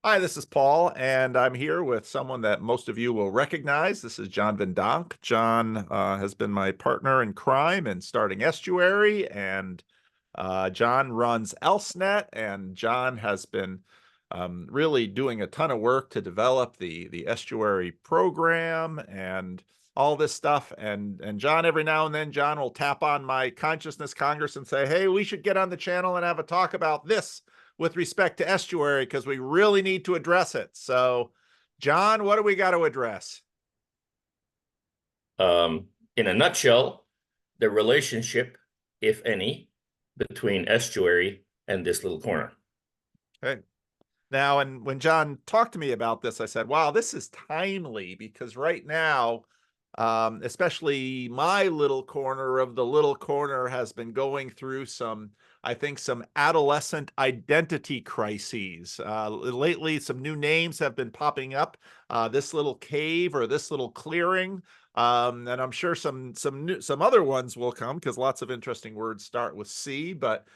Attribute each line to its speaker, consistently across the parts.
Speaker 1: Hi, this is Paul, and I'm here with someone that most of you will recognize. This is John Van Donk. John has been my partner in crime in starting Estuary, and John runs ElseNet, and John has been really doing a ton of work to develop the Estuary program and all this stuff. And John, every now and then, John will tap on my consciousness Congress and say, "Hey, we should get on the channel and have a talk about this with respect to Estuary because we really need to address it." So, John, what do we got to address?
Speaker 2: In a nutshell, the relationship, if any, between Estuary and this little corner.
Speaker 1: Okay. Now, and when John talked to me about this, I said, wow, this is timely because right now, especially my little corner of the little corner has been going through some, I think, some adolescent identity crises. Lately, some new names have been popping up. This little cave or this little clearing. And I'm sure some other ones will come because lots of interesting words start with C, but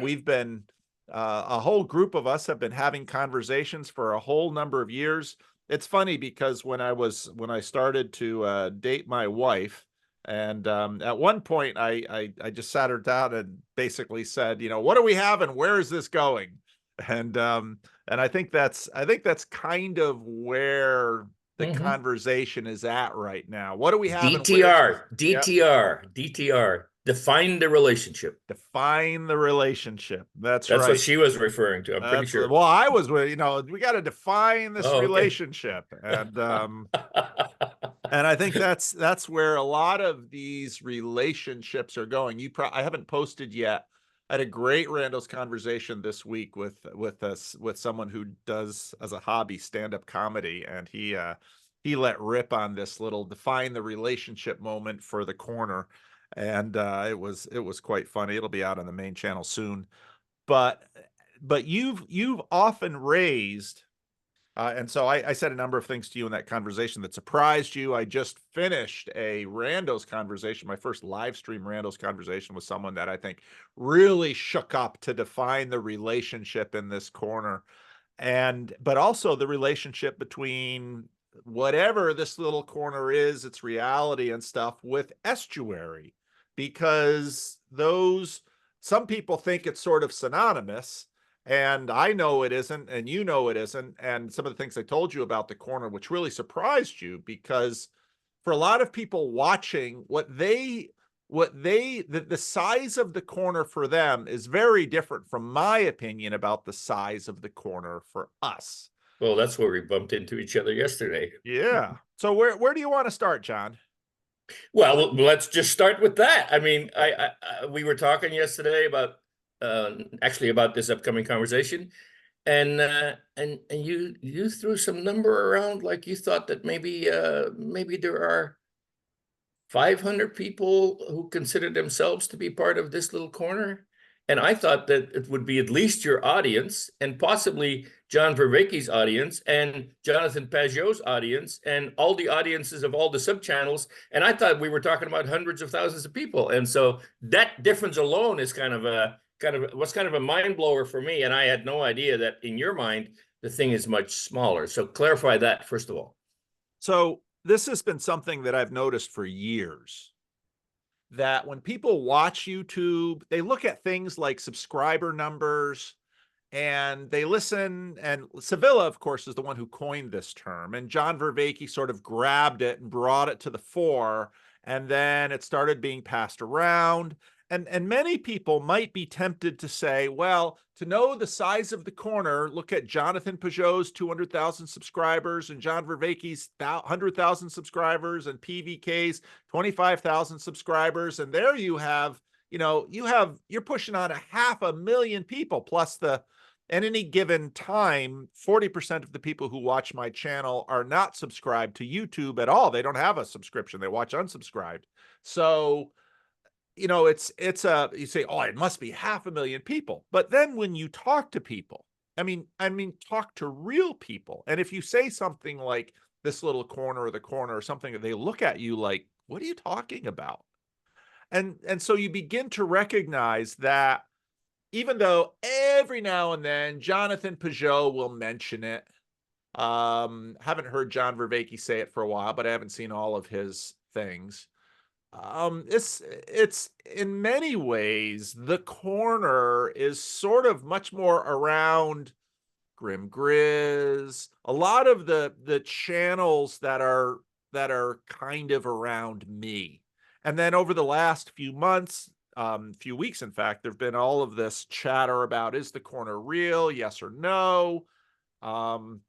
Speaker 1: we've been a whole group of us have been having conversations for a whole number of years. It's funny because when I started to date my wife, and at one point I just sat her down and basically said, what do we have and where is this going? And I think that's kind of where the
Speaker 2: Mhm.
Speaker 1: conversation is at right now. What do we have and where's this?
Speaker 2: DTR,
Speaker 1: Yep.
Speaker 2: DTR, DTR. Define the relationship.
Speaker 1: Define the relationship. That's
Speaker 2: That's what
Speaker 1: right.
Speaker 2: she was referring to. I'm pretty
Speaker 1: That's
Speaker 2: sure.
Speaker 1: well, I was, we got to define this
Speaker 2: Oh, okay.
Speaker 1: relationship, and I think that's where a lot of these relationships are going. I haven't posted yet. I had a great Randos conversation this week with someone who does as a hobby stand-up comedy, and he let rip on this little define the relationship moment for the corner, and it was quite funny. It'll be out on the main channel soon, but you've often raised and so I said a number of things to you in that conversation that surprised you. I just finished a Randos conversation, my first live stream Randos conversation with someone that I think really shook up to define the relationship in this corner. But also the relationship between whatever this little corner is, its reality and stuff with Estuary, because some people think it's sort of synonymous, and I know it isn't, and you know it isn't. And some of the things I told you about the corner, which really surprised you, because for a lot of people watching, the size of the corner for them is very different from my opinion about the size of the corner for us.
Speaker 2: Well, that's where we bumped into each other yesterday.
Speaker 1: Yeah. So where do you want to start, John?
Speaker 2: Well, let's just start with that. I mean, we were talking yesterday about actually about this upcoming conversation, and you threw some number around like you thought that maybe there are 500 people who consider themselves to be part of this little corner. And I thought that it would be at least your audience and possibly John Vervaeke's audience and Jonathan Pajot's audience and all the audiences of all the sub-channels. And I thought we were talking about hundreds of thousands of people. And so that difference alone is kind of a mind blower for me. And I had no idea that in your mind, the thing is much smaller. So clarify that first of all.
Speaker 1: So this has been something that I've noticed for years, that when people watch YouTube, they look at things like subscriber numbers and they listen. And Sevilla, of course, is the one who coined this term. And John Vervaeke sort of grabbed it and brought it to the fore. And then it started being passed around. And many people might be tempted to say, well, to know the size of the corner, look at Jonathan Pajot's 200,000 subscribers and John Vervaeke's 100,000 subscribers and PVK's 25,000 subscribers. And there you have, you're pushing on 500,000 people plus at any given time, 40% of the people who watch my channel are not subscribed to YouTube at all. They don't have a subscription. They watch unsubscribed. So, you say, oh, it must be 500,000 people. But then when you talk to people, I mean, talk to real people. And if you say something like this little corner or the corner or something, they look at you like, what are you talking about? And so you begin to recognize that even though every now and then Jonathan Peugeot will mention it. Haven't heard John Vervaeke say it for a while, but I haven't seen all of his things. It's in many ways the corner is sort of much more around Grim Grizz, a lot of the channels that are kind of around me. And then over the last few months, few weeks, in fact, there've been all of this chatter about, is the corner real? Yes or no? Um,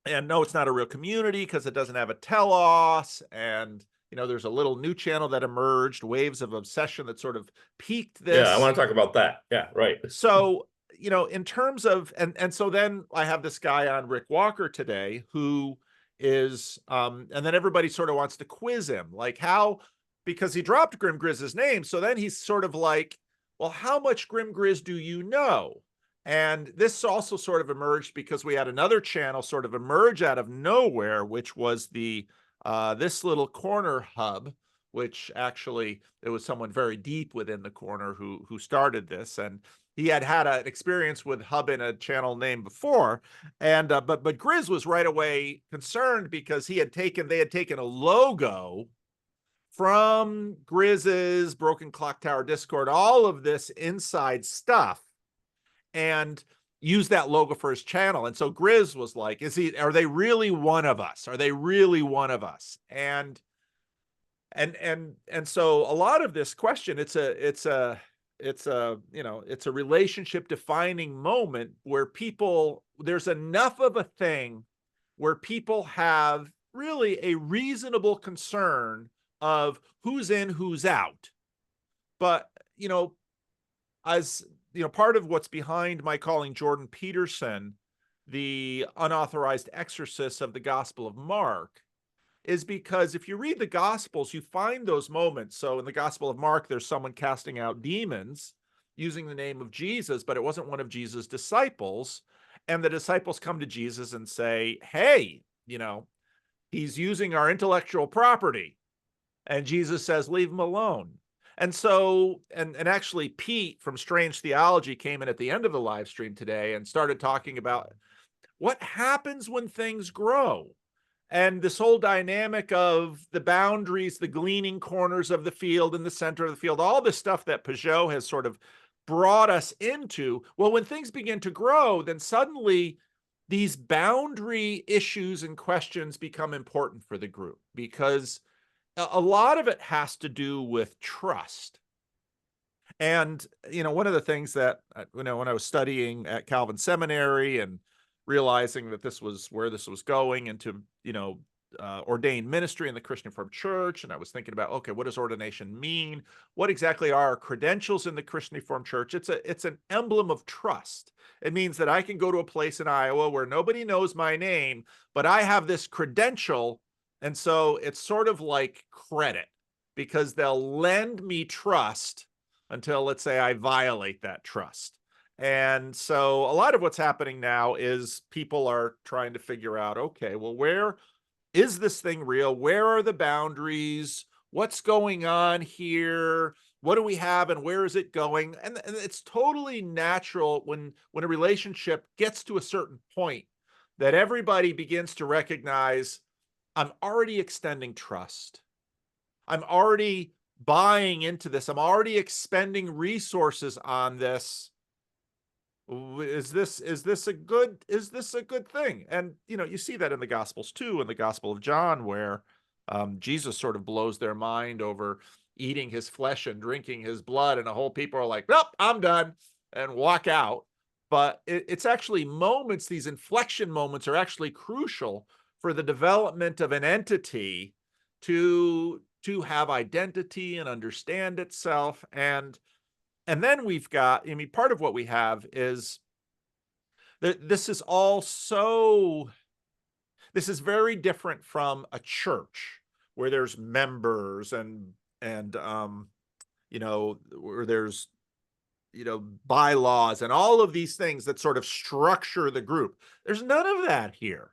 Speaker 1: and no, it's not a real community because it doesn't have a telos. And there's a little new channel that emerged, Waves of Obsession, that sort of peaked
Speaker 2: Yeah, I
Speaker 1: this.
Speaker 2: want to talk about that. Yeah, right.
Speaker 1: So, in terms of, and so then I have this guy on, Rick Walker, today, who is and then everybody sort of wants to quiz him, like, how, because he dropped Grim Grizz's name. So then he's sort of like, well, how much Grim Grizz do you know? And this also sort of emerged because we had another channel sort of emerge out of nowhere, which was the This Little Corner Hub, which actually, it was someone very deep within the corner who started this, and he had an experience with Hub in a channel name before, and but Grizz was right away concerned because they had taken a logo from Grizz's Broken Clock Tower Discord, all of this inside stuff, and use that logo for his channel. And so Grizz was like, are they really one of us? Are they really one of us? And so a lot of this question, it's a relationship defining moment where there's enough of a thing where people have really a reasonable concern of who's in, who's out. But, as part of what's behind my calling Jordan Peterson the unauthorized exorcist of the Gospel of Mark is because if you read the Gospels, you find those moments. So in the Gospel of Mark, there's someone casting out demons using the name of Jesus, but it wasn't one of Jesus' disciples. And the disciples come to Jesus and say, hey, he's using our intellectual property. And Jesus says, leave him alone. And so, and actually Pete from Strange Theology came in at the end of the live stream today and started talking about what happens when things grow. And this whole dynamic of the boundaries, the gleaning corners of the field and the center of the field, all this stuff that Peugeot has sort of brought us into. Well, when things begin to grow, then suddenly these boundary issues and questions become important for the group, because a lot of it has to do with trust. And, one of the things that, when I was studying at Calvin Seminary and realizing that this was where this was going into, ordained ministry in the Christian Reformed Church. And I was thinking about, okay, what does ordination mean? What exactly are our credentials in the Christian Reformed Church? It's an emblem of trust. It means that I can go to a place in Iowa where nobody knows my name, but I have this credential. And so it's sort of like credit, because they'll lend me trust until, let's say, I violate that trust. And so a lot of what's happening now is people are trying to figure out, okay, well, where is this thing real? Where are the boundaries? What's going on here? What do we have and where is it going? And it's totally natural when a relationship gets to a certain point that everybody begins to recognize, I'm already extending trust. I'm already buying into this. I'm already expending resources on this. Is this a good thing? And you see that in the Gospels too, in the Gospel of John, where Jesus sort of blows their mind over eating his flesh and drinking his blood, and the whole people are like, nope, I'm done, and walk out. But it's actually moments, these inflection moments are actually crucial for the development of an entity to have identity and understand itself. And then we've got, part of what we have is that this is very different from a church where there's members and where there's, bylaws and all of these things that sort of structure the group. There's none of that here.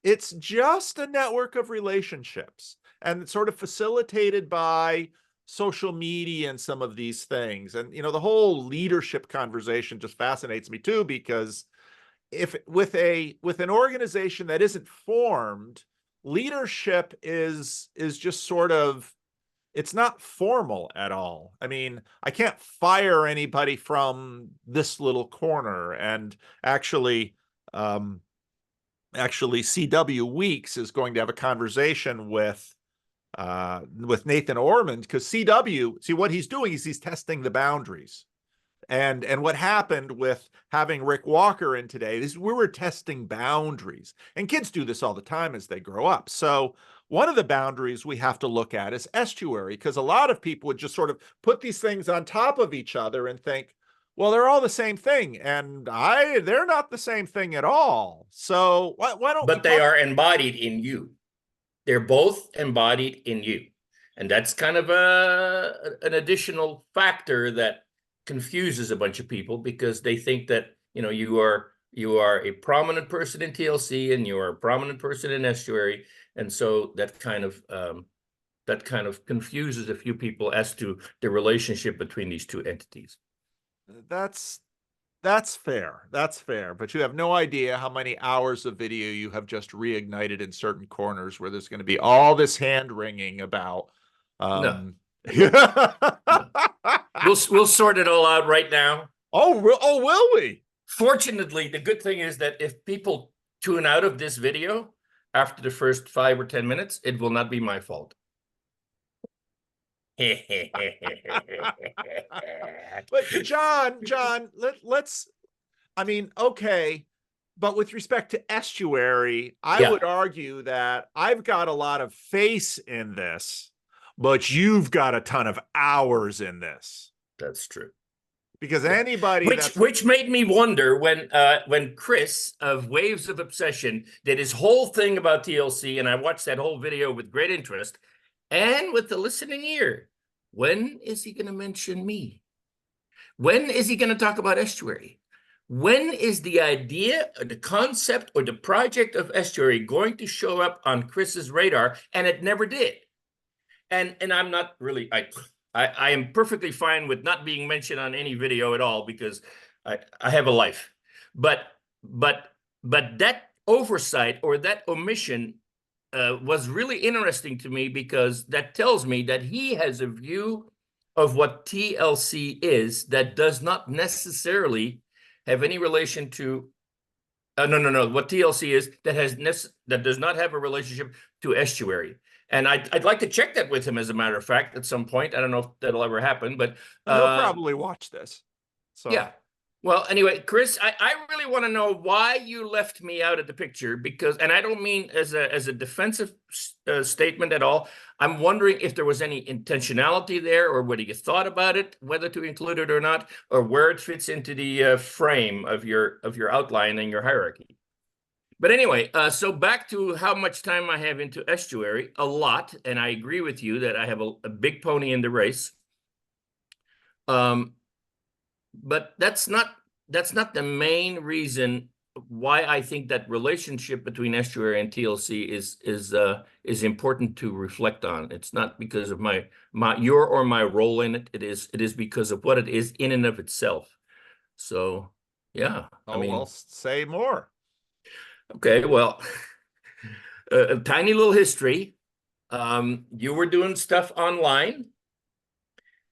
Speaker 1: It's just a network of relationships, and it's sort of facilitated by social media and some of these things. And, the whole leadership conversation just fascinates me too, because if with an organization that isn't formed, leadership is just sort of, it's not formal at all. I mean, I can't fire anybody from this little corner. And actually, CW Weeks is going to have a conversation with Nathan Ormond, because CW, see what he's doing is he's testing the boundaries. And what happened with having Rick Walker in today is we were testing boundaries, and kids do this all the time as they grow up. So one of the boundaries we have to look at is estuary, because a lot of people would just sort of put these things on top of each other and think, well, they're all the same thing, and they're not the same thing at all. So why don't we
Speaker 2: But they are embodied in you. They're both embodied in you. And that's kind of an additional factor that confuses a bunch of people, because they think that, you are a prominent person in TLC and you are a prominent person in Estuary. And so that kind of confuses a few people as to the relationship between these two entities.
Speaker 1: That's fair. That's fair. But you have no idea how many hours of video you have just reignited in certain corners where there's going to be all this hand wringing about.
Speaker 2: No.
Speaker 1: No.
Speaker 2: We'll sort it all out right now.
Speaker 1: Oh, will we?
Speaker 2: Fortunately, the good thing is that if people tune out of this video after the first 5 or 10 minutes, it will not be my fault.
Speaker 1: But John, let's, I mean, okay, but with respect to Estuary, I would argue that I've got a lot of face in this, but you've got a ton of hours in this.
Speaker 2: That's true.
Speaker 1: Because anybody
Speaker 2: which made me wonder when Chris of Waves of Obsession did his whole thing about TLC, and I watched that whole video with great interest and with the listening ear. When is he going to mention me? When is he going to talk about Estuary? When is the idea or the concept or the project of Estuary going to show up on Chris's radar? And it never did. And I'm not really, I am perfectly fine with not being mentioned on any video at all, because I have a life. But that oversight or that omission was really interesting to me, because that tells me that he has a view of what TLC is that does not necessarily have any relation to no, what TLC is that does not have a relationship to Estuary. And I'd like to check that with him, as a matter of fact, at some point. I don't know if that'll ever happen, but
Speaker 1: he'll probably watch this. So
Speaker 2: yeah. Well, anyway, Chris, I really want to know why you left me out of the picture, because, and I don't mean as a defensive statement at all. I'm wondering if there was any intentionality there, or whether you thought about it, whether to include it or not, or where it fits into the frame of your outline and your hierarchy. But anyway, so back to how much time I have into Estuary. A lot, and I agree with you that I have a big pony in the race. But that's not the main reason why I think that relationship between Estuary and TLC is important to reflect on. It's not because of my role in it. It is because of what it is in and of itself. So yeah,
Speaker 1: I mean, I'll say more.
Speaker 2: Okay, well, a tiny little history. You were doing stuff online,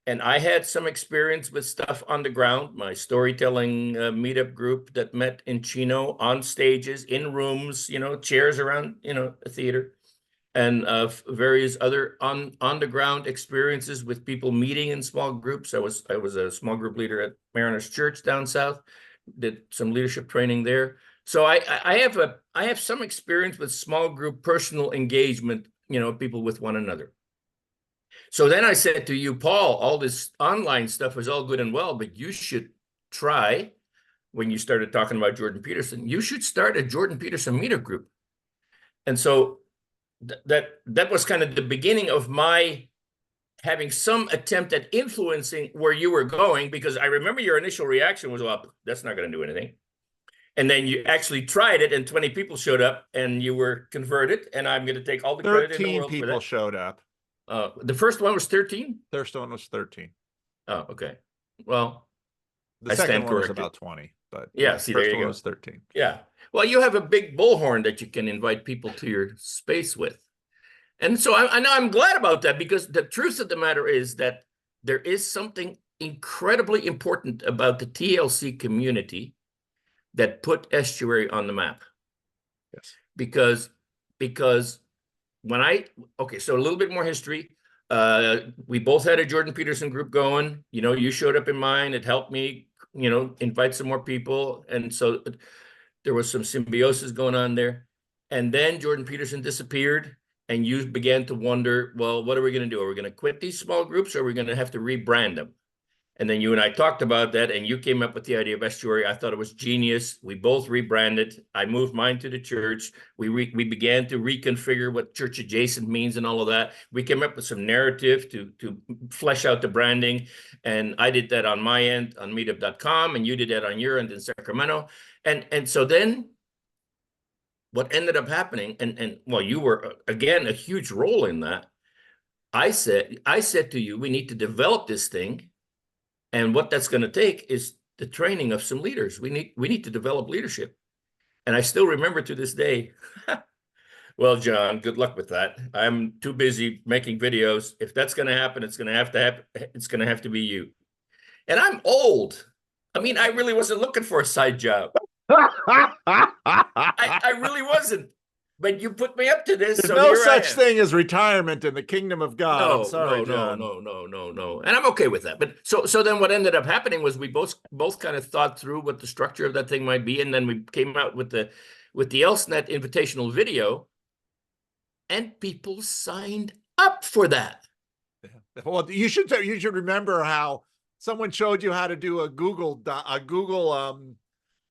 Speaker 2: and I had some experience with stuff on the ground. My storytelling meetup group that met in Chino, on stages, in rooms, chairs around, a theater, and various other on the ground experiences with people meeting in small groups. I was a small group leader at Mariners Church down south. Did some leadership training there. So I have some experience with small group personal engagement, people with one another. So then I said to you, Paul, all this online stuff is all good and well, but you should try, when you started talking about Jordan Peterson, you should start a Jordan Peterson meetup group. And so that was kind of the beginning of my having some attempt at influencing where you were going, because I remember your initial reaction was, well, that's not going to do anything. And then you actually tried it, and 20 people showed up, and you were converted. And I'm going to take all the credit in the world for that.
Speaker 1: 13 people showed up.
Speaker 2: The first one was 13?
Speaker 1: First one was 13.
Speaker 2: Oh, okay. Well,
Speaker 1: The
Speaker 2: I
Speaker 1: second
Speaker 2: stand
Speaker 1: one was
Speaker 2: corrected.
Speaker 1: about 20, but
Speaker 2: Yeah, see, there
Speaker 1: first
Speaker 2: you
Speaker 1: one
Speaker 2: go.
Speaker 1: was 13.
Speaker 2: Yeah. Well, you have a big bullhorn that you can invite people to your space with. And so I'm glad about that, because the truth of the matter is that there is something incredibly important about the TLC community that put Estuary on the map.
Speaker 1: Yes.
Speaker 2: Because when okay, so a little bit more history. We both had a Jordan Peterson group going. You know, you showed up in mine. It helped me, invite some more people. And so there was some symbiosis going on there. And then Jordan Peterson disappeared, and you began to wonder, well, what are we going to do? Are we going to quit these small groups, or are we going to have to rebrand them? And then you and I talked about that, and you came up with the idea of Estuary. I thought it was genius. We both rebranded. I moved mine to the church. We began to reconfigure what church adjacent means and all of that. We came up with some narrative to flesh out the branding. And I did that on my end on meetup.com, and you did that on your end in Sacramento. And so then what ended up happening, and well, you were again a huge role in that. I said to you, we need to develop this thing. And what that's going to take is the training of some leaders. We need to develop leadership. And I still remember to this day, well, John, good luck with that. I'm too busy making videos. If that's going to happen, it's going to have to happen. It's going to have to be you. And I'm old. I mean, I really wasn't looking for a side job. I really wasn't. But you put me up to this.
Speaker 1: There's
Speaker 2: so
Speaker 1: no
Speaker 2: here
Speaker 1: such
Speaker 2: I am.
Speaker 1: thing as retirement in the kingdom of God. I'm sorry, John.
Speaker 2: No. And I'm okay with that. But so then what ended up happening was we both kind of thought through what the structure of that thing might be. And then we came out with the ElseNet invitational video, and people signed up for that.
Speaker 1: Well, you should remember how someone showed you how to do a Google thing.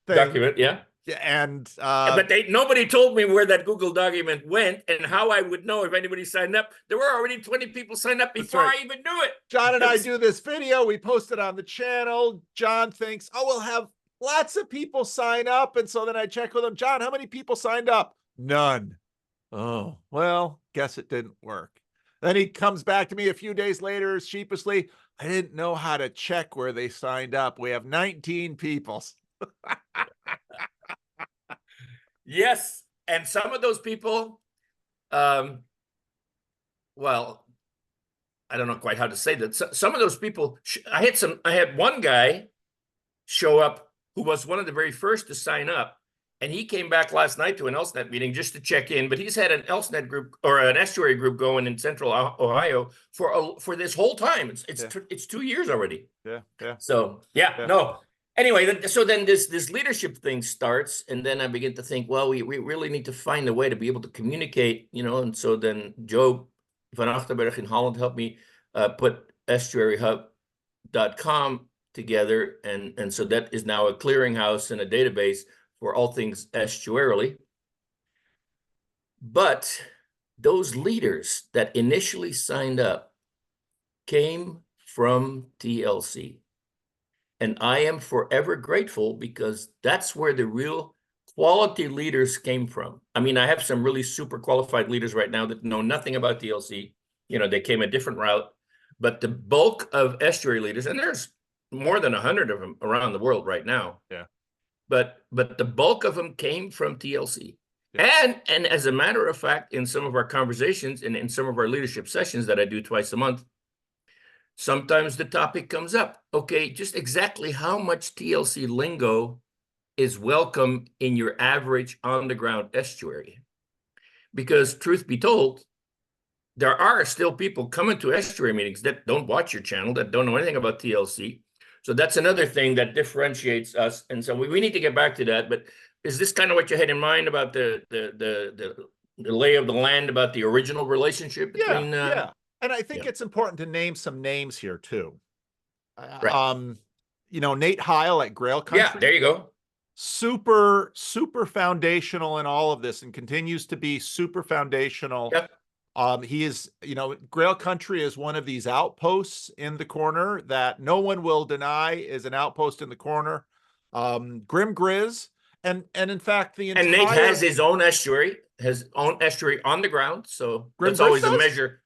Speaker 2: Document, yeah.
Speaker 1: And
Speaker 2: but nobody told me where that Google document went and how I would know if anybody signed up. There were already 20 people signed up before I even knew it.
Speaker 1: John and I do this video. We post it on the channel. John thinks, oh, we'll have lots of people sign up. And so then I check with him, John, how many people signed up? None. Oh, well, guess it didn't work. Then he comes back to me a few days later, sheepishly, I didn't know how to check where they signed up. We have 19 people.
Speaker 2: Yes. And some of those people, well, I don't know quite how to say that. Some of those people, I had one guy show up who was one of the very first to sign up. And he came back last night to an ElseNet meeting just to check in. But he's had an ElseNet group or an Estuary group going in Central Ohio for this whole time. It's 2 years already.
Speaker 1: Yeah.
Speaker 2: So no. Anyway, so then this leadership thing starts, and then I begin to think, well, we really need to find a way to be able to communicate, and so then Joe van Achterberg in Holland helped me put estuaryhub.com together, and so that is now a clearinghouse and a database for all things estuarily. But those leaders that initially signed up came from TLC. And I am forever grateful, because that's where the real quality leaders came from. I mean, I have some really super qualified leaders right now that know nothing about TLC. They came a different route. But the bulk of estuary leaders, and there's more than 100 of them around the world right now.
Speaker 1: Yeah.
Speaker 2: But the bulk of them came from TLC. Yeah. And as a matter of fact, in some of our conversations and in some of our leadership sessions that I do twice a month, sometimes the topic comes up. Okay, just exactly how much TLC lingo is welcome in your average on-the-ground estuary? Because truth be told, there are still people coming to estuary meetings that don't watch your channel, that don't know anything about TLC. So that's another thing that differentiates us. And so we need to get back to that. But is this kind of what you had in mind about the lay of the land, about the original relationship between?
Speaker 1: Yeah. And I think it's important to name some names here too.
Speaker 2: Right.
Speaker 1: Nate Heil at Grail Country.
Speaker 2: Yeah, there you go.
Speaker 1: Super foundational in all of this, and continues to be super foundational.
Speaker 2: Yep.
Speaker 1: He is, Grail Country is one of these outposts in the corner that no one will deny is an outpost in the corner. Grim Grizz, and in fact,
Speaker 2: and Nate has his own estuary, on the ground. So
Speaker 1: Grim
Speaker 2: that's always
Speaker 1: Grizz
Speaker 2: a measure.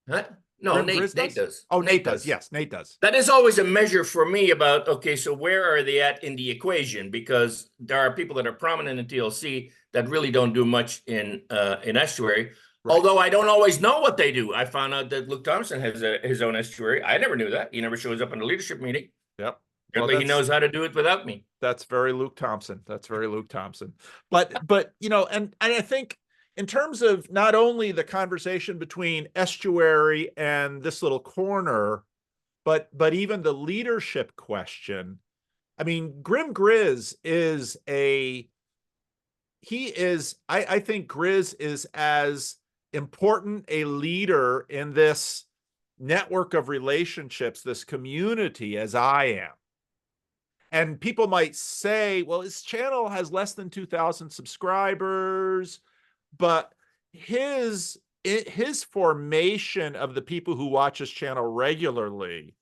Speaker 2: Huh? No,
Speaker 1: Grim
Speaker 2: Nate.
Speaker 1: Grizz
Speaker 2: Nate
Speaker 1: does?
Speaker 2: does.
Speaker 1: Oh,
Speaker 2: Nate
Speaker 1: Nate does.
Speaker 2: does.
Speaker 1: Yes, Nate does.
Speaker 2: That is always a measure for me about, okay, so where are they at in the equation? Because there are people that are prominent in TLC that really don't do much in Estuary.
Speaker 1: Right.
Speaker 2: Although I don't always know what they do. I found out that Luke Thompson has his own Estuary. I never knew that. He never shows up in a leadership meeting.
Speaker 1: Yep. Well,
Speaker 2: Apparently he knows how to do it without me.
Speaker 1: that's very Luke Thompson. That's very Luke Thompson. But you know, and I think in terms of not only the conversation between Estuary and this little corner, but even the leadership question. I mean, Grim Grizz is I think Grizz is as important a leader in this network of relationships, this community, as I am. And people might say, well, his channel has less than 2,000 subscribers, but his formation of the people who watch his channel regularly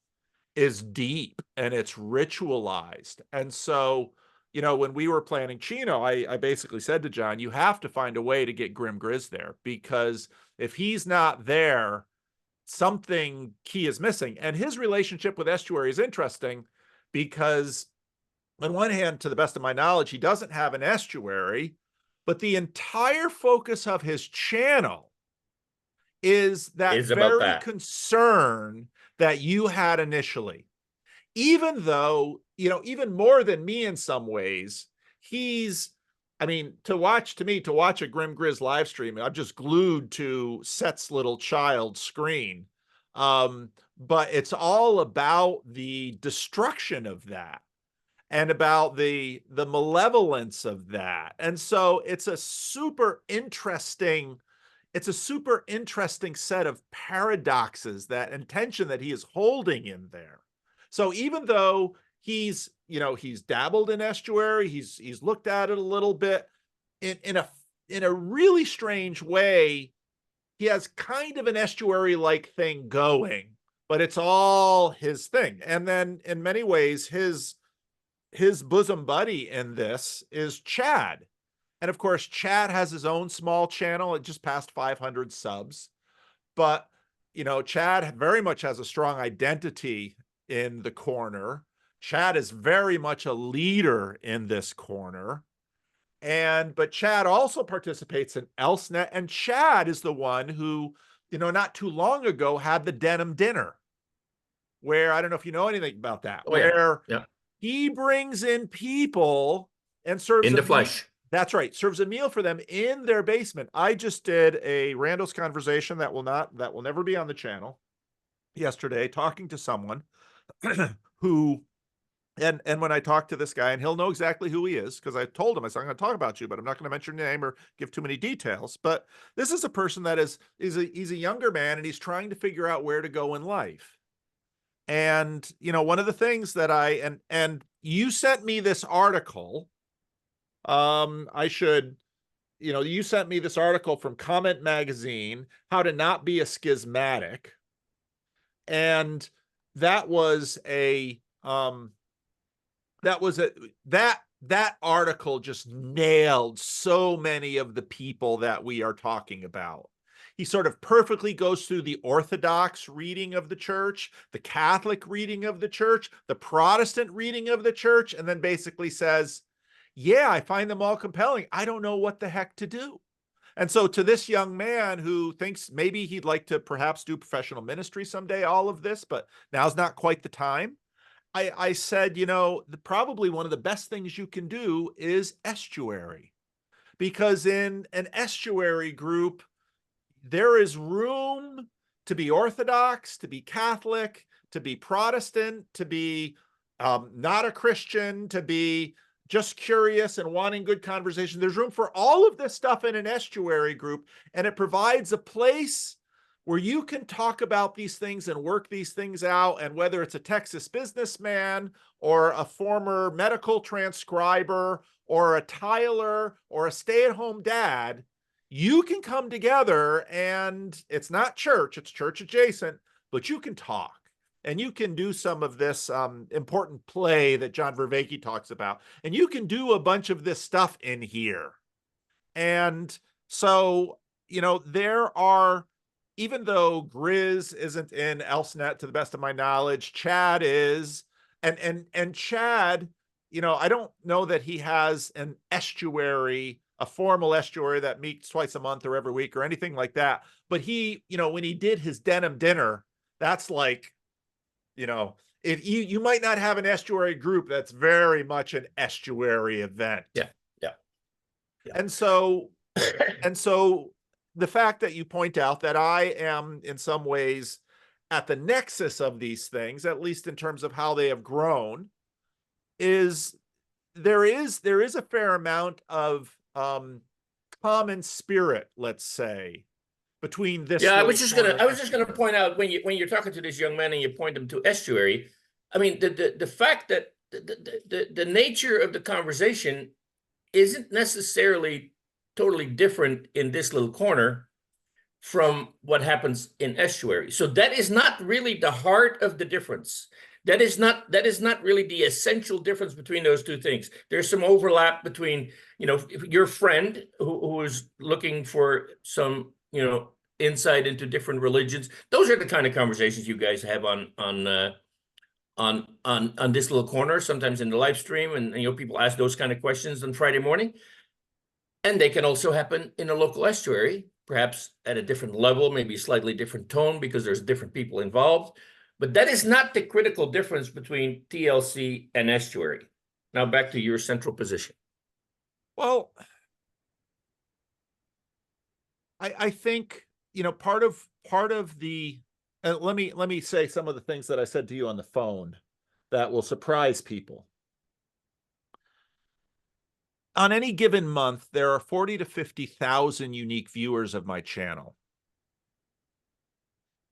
Speaker 1: is deep and it's ritualized. And so, you know, when we were planning Chino, I basically said to John, you have to find a way to get Grim Grizz there, because if he's not there, something key is missing. And his relationship with Estuary is interesting because on one hand, to the best of my knowledge, he doesn't have an estuary, but the entire focus of his channel is that very concern that you had initially. Even though, you know, even more than me in some ways, I mean, to watch a Grim Grizz live stream, I'm just glued to Set's little child screen. But it's all about the destruction of that and about the malevolence of that. And so it's a super interesting set of paradoxes, that intention that he is holding in there. So even though he's dabbled in Estuary, he's looked at it a little bit in a really strange way, he has kind of an Estuary-like thing going, but it's all his thing. And then in many ways, his bosom buddy in this is Chad. And of course, Chad has his own small channel. It just passed 500 subs. But, you know, Chad very much has a strong identity in the corner. Chad is very much a leader in this corner. But Chad also participates in ElseNet. And Chad is the one who, you know, not too long ago had the denim dinner, where, I don't know if you know anything about that, where he brings in people and serves
Speaker 2: in the flesh.
Speaker 1: That's right. Serves a meal for them in their basement. I just did a Randos conversation that will never be on the channel yesterday, talking to someone who, and when I talk to this guy, and he'll know exactly who he is, because I told him, I said, I'm going to talk about you, but I'm not going to mention your name or give too many details. But this is a person that he's a younger man, and he's trying to figure out where to go in life. And, you know, one of the things that and you sent me this article. You sent me this article from Comment Magazine, How to Not Be a Schismatic. And that article just nailed so many of the people that we are talking about. He sort of perfectly goes through the Orthodox reading of the church, the Catholic reading of the church, the Protestant reading of the church, and then basically says, yeah, I find them all compelling. I don't know what the heck to do. And so to this young man who thinks maybe he'd like to perhaps do professional ministry someday, all of this, but now's not quite the time, I said, you know, probably one of the best things you can do is Estuary. Because in an Estuary group, there is room to be Orthodox, to be Catholic, to be Protestant, to be not a Christian, to be just curious and wanting good conversation. There's room for all of this stuff in an Estuary group, and it provides a place where you can talk about these things and work these things out. And whether it's a Texas businessman or a former medical transcriber or a tiler or a stay-at-home dad, you can come together, and it's not church, it's church adjacent, but you can talk. And you can do some of this important play that John Vervaeke talks about. And you can do a bunch of this stuff in here. And so, you know, there are even though Grizz isn't in ElseNet to the best of my knowledge, Chad is, and Chad, you know, I don't know that he has an estuary, a formal estuary that meets twice a month or every week or anything like that. But he, you know, when he did his denim dinner, that's like, you know, if you might not have an estuary group, that's very much an estuary event.
Speaker 2: Yeah, yeah.
Speaker 1: And so the fact that you point out that I am in some ways at the nexus of these things, at least in terms of how they have grown, is there is a fair amount of common spirit, let's say, between this.
Speaker 2: Yeah, I was just gonna point out when you're talking to this young man and you point him to estuary, I mean the fact that the nature of the conversation isn't necessarily totally different in this little corner from what happens in estuary. So that is not really the heart of the difference. That is not really the essential difference between those two things. There's some overlap between, you know, your friend who is looking for some, you know, insight into different religions. Those are the kind of conversations you guys have on this little corner, sometimes in the live stream, and you know, people ask those kind of questions on Friday morning. And they can also happen in a local estuary, perhaps at a different level, maybe slightly different tone because there's different people involved. But that is not the critical difference between TLC and estuary. Now back to your central position.
Speaker 1: Well, I think, you know, part of the, let me say some of the things that I said to you on the phone that will surprise people. On any given month, there are 40 to 50,000 unique viewers of my channel.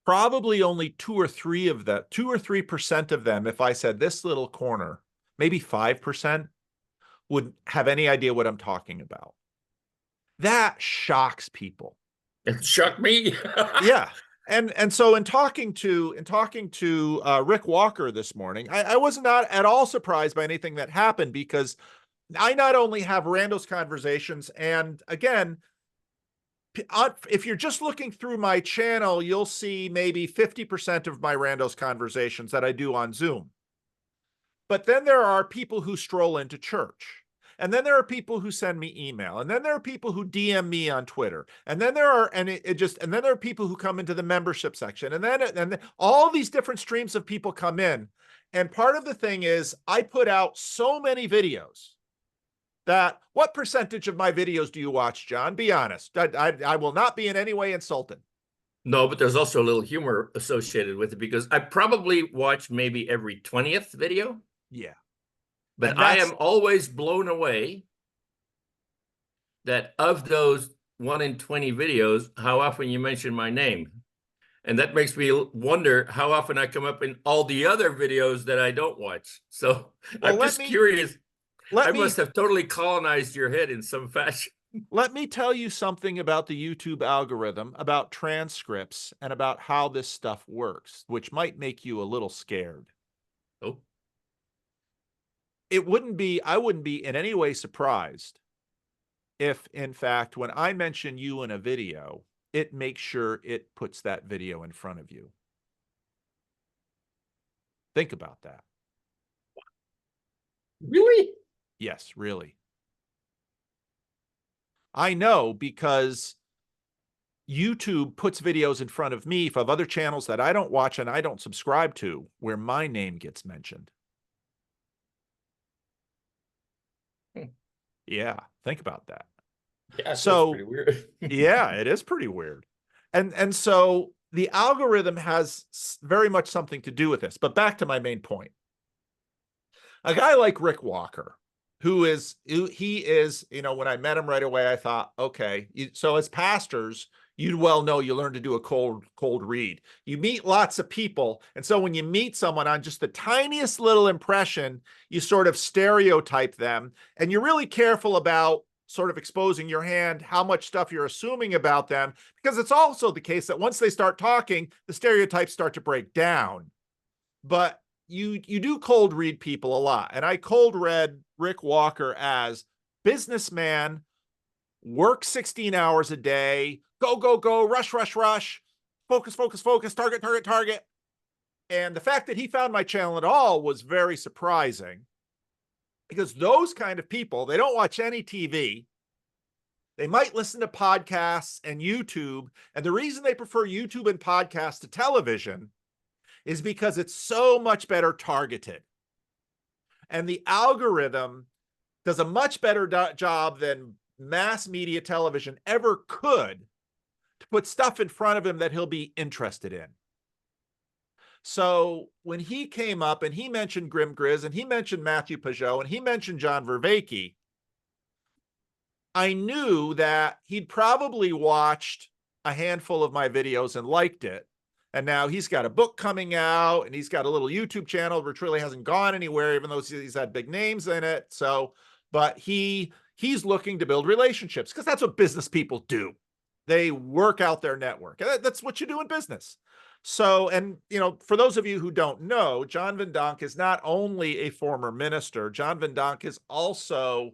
Speaker 1: Probably only 2 or 3% of them, if I said this little corner, maybe 5%, would have any idea what I'm talking about. That shocks people.
Speaker 2: It shocked me.
Speaker 1: Yeah. And so in talking to Rick Walker this morning, I was not at all surprised by anything that happened, because I not only have Randos conversations, and again, if you're just looking through my channel, you'll see maybe 50% of my Randos conversations that I do on Zoom. But then there are people who stroll into church. And then there are people who send me email. And then there are people who DM me on Twitter. And then there are, and then there are people who come into the membership section. And then all these different streams of people come in. And part of the thing is I put out so many videos that, what percentage of my videos do you watch, John? Be honest. I will not be in any way insulted.
Speaker 2: No, but there's also a little humor associated with it, because I probably watch maybe every 20th video.
Speaker 1: Yeah.
Speaker 2: But I am always blown away that of those 1 in 20 videos, how often you mention my name. And that makes me wonder how often I come up in all the other videos that I don't watch. So I'm just curious. I must have totally colonized your head in some fashion.
Speaker 1: Let me tell you something about the YouTube algorithm, about transcripts, and about how this stuff works, which might make you a little scared.
Speaker 2: Oh.
Speaker 1: I wouldn't be in any way surprised if, in fact, when I mention you in a video, it makes sure it puts that video in front of you. Think about that.
Speaker 2: Really?
Speaker 1: Yes, really. I know, because YouTube puts videos in front of me of other channels that I don't watch and I don't subscribe to, where my name gets mentioned. Yeah, think about that.
Speaker 2: Yeah, so that's pretty weird.
Speaker 1: Yeah, it is pretty weird. And so the algorithm has very much something to do with this. But back to my main point. A guy like Rick Walker, he is, you know, when I met him right away, I thought, okay, so as pastors, you well know you learn to do a cold read. You meet lots of people. And so when you meet someone on just the tiniest little impression, you sort of stereotype them. And you're really careful about sort of exposing your hand, how much stuff you're assuming about them, because it's also the case that once they start talking, the stereotypes start to break down. But you do cold read people a lot. And I cold read Rick Walker as businessman, work 16 hours a day, go, rush, focus, focus, focus, target, target, target. And the fact that he found my channel at all was very surprising, because those kind of people, they don't watch any TV. They might listen to podcasts and YouTube. And the reason they prefer YouTube and podcasts to television is because it's so much better targeted. And the algorithm does a much better job than mass media television ever could to put stuff in front of him that he'll be interested in. So when he came up and he mentioned Grim Grizz and he mentioned Matthew Pajot and he mentioned John Vervaeke, I knew that he'd probably watched a handful of my videos and liked it. And now he's got a book coming out and he's got a little YouTube channel which really hasn't gone anywhere, even though he's had big names in it. So, but he's looking to build relationships, because that's what business people do. They work out their network. That's what you do in business. So, and for those of you who don't know, John Van Donk is not only a former minister, John Van Donk is also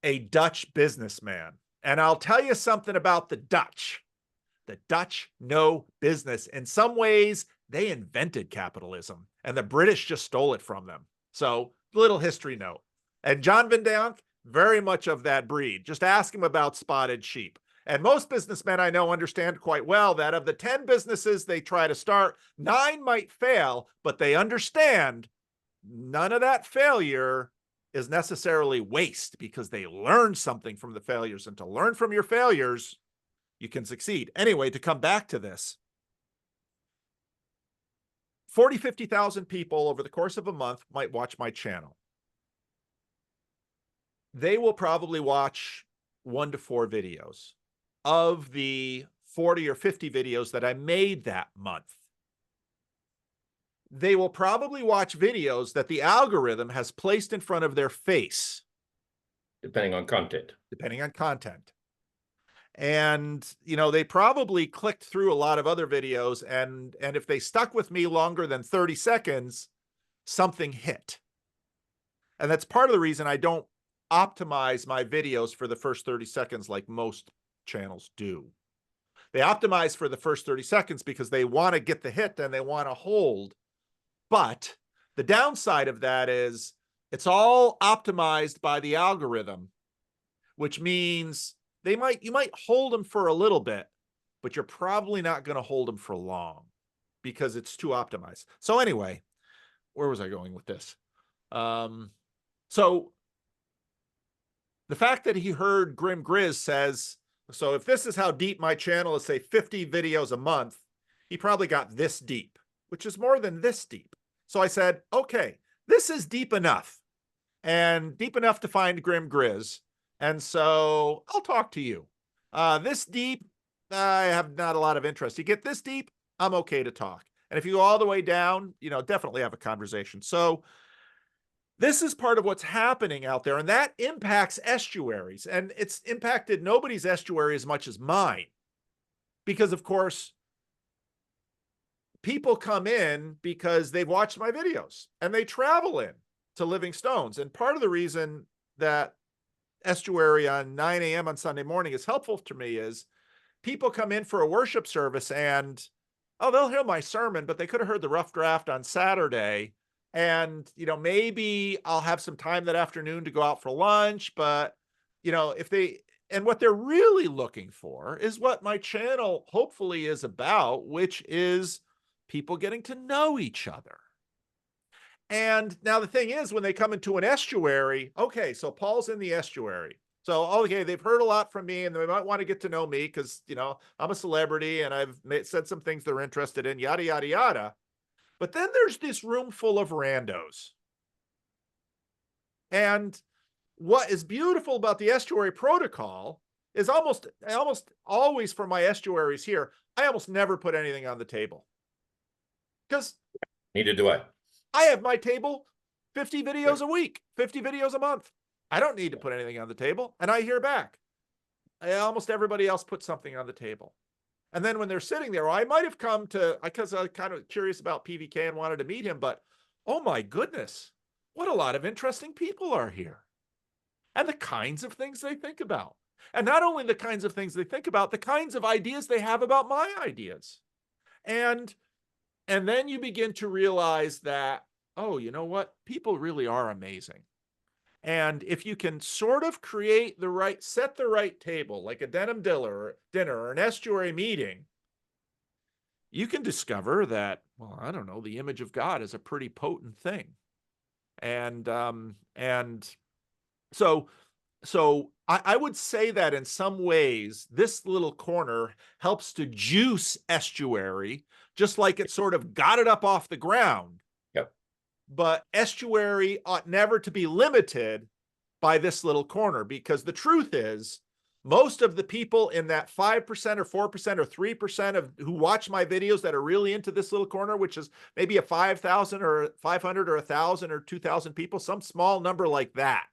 Speaker 1: a Dutch businessman. And I'll tell you something about the Dutch. The Dutch know business. In some ways, they invented capitalism, and the British just stole it from them. So, little history note. And John Van Donk, very much of that breed. Just ask him about spotted sheep. And most businessmen I know understand quite well that of the 10 businesses they try to start, 9 might fail, but they understand none of that failure is necessarily waste, because they learn something from the failures, and to learn from your failures, you can succeed. Anyway, to come back to this, 40, 50,000 people over the course of a month might watch my channel. They will probably watch 1 to 4 videos of the 40 or 50 videos that I made that month. They will probably watch videos that the algorithm has placed in front of their face.
Speaker 2: Depending on content.
Speaker 1: Depending on content. And, they probably clicked through a lot of other videos, and if they stuck with me longer than 30 seconds, something hit. And that's part of the reason I don't optimize my videos for the first 30 seconds like most channels do. They optimize for the first 30 seconds because they want to get the hit and they want to hold. But the downside of that is it's all optimized by the algorithm, which means you might hold them for a little bit, but you're probably not going to hold them for long because it's too optimized. So anyway, where was I going with this? So the fact that he heard Grim Grizz says, so if this is how deep my channel is, say 50 videos a month, he probably got this deep, which is more than this deep. So I said, okay, this is deep enough, and deep enough to find Grim Grizz. And so I'll talk to you. This deep, I have not a lot of interest. You get this deep, I'm okay to talk. And if you go all the way down, definitely have a conversation. So this is part of what's happening out there, and that impacts estuaries. And it's impacted nobody's estuary as much as mine, because of course, people come in because they've watched my videos and they travel in to Living Stones. And part of the reason that Estuary on 9 a.m. on Sunday morning is helpful to me is people come in for a worship service and, they'll hear my sermon, but they could have heard the rough draft on Saturday. And, maybe I'll have some time that afternoon to go out for lunch, but, and what they're really looking for is what my channel hopefully is about, which is people getting to know each other. And now the thing is, when they come into an estuary, okay, so Paul's in the estuary. So, okay, they've heard a lot from me and they might want to get to know me because, I'm a celebrity and I've said some things they're interested in, yada, yada, yada. But then there's this room full of randos. And what is beautiful about the estuary protocol is almost always for my estuaries here, I almost never put anything on the table. Because
Speaker 2: neither do I.
Speaker 1: I have my table 50 videos a week, 50 videos a month. I don't need to put anything on the table, and I hear back. Almost everybody else puts something on the table. And then when they're sitting there, I might have come to, because I'm kind of curious about PVK and wanted to meet him, but oh my goodness, what a lot of interesting people are here. And the kinds of things they think about. And not only the kinds of things they think about, the kinds of ideas they have about my ideas. And then you begin to realize that, oh, you know what? People really are amazing. And if you can sort of set the right table, like a denim dinner or an estuary meeting, you can discover that, well, I don't know, the image of God is a pretty potent thing. And so I would say that in some ways, this little corner helps to juice estuary, just like it sort of got it up off the ground.
Speaker 2: Yep.
Speaker 1: But estuary ought never to be limited by this little corner, because the truth is, most of the people in that 5% or 4% or 3% of who watch my videos that are really into this little corner, which is maybe a 5,000 or 500 or 1,000 or 2,000 people, some small number like that.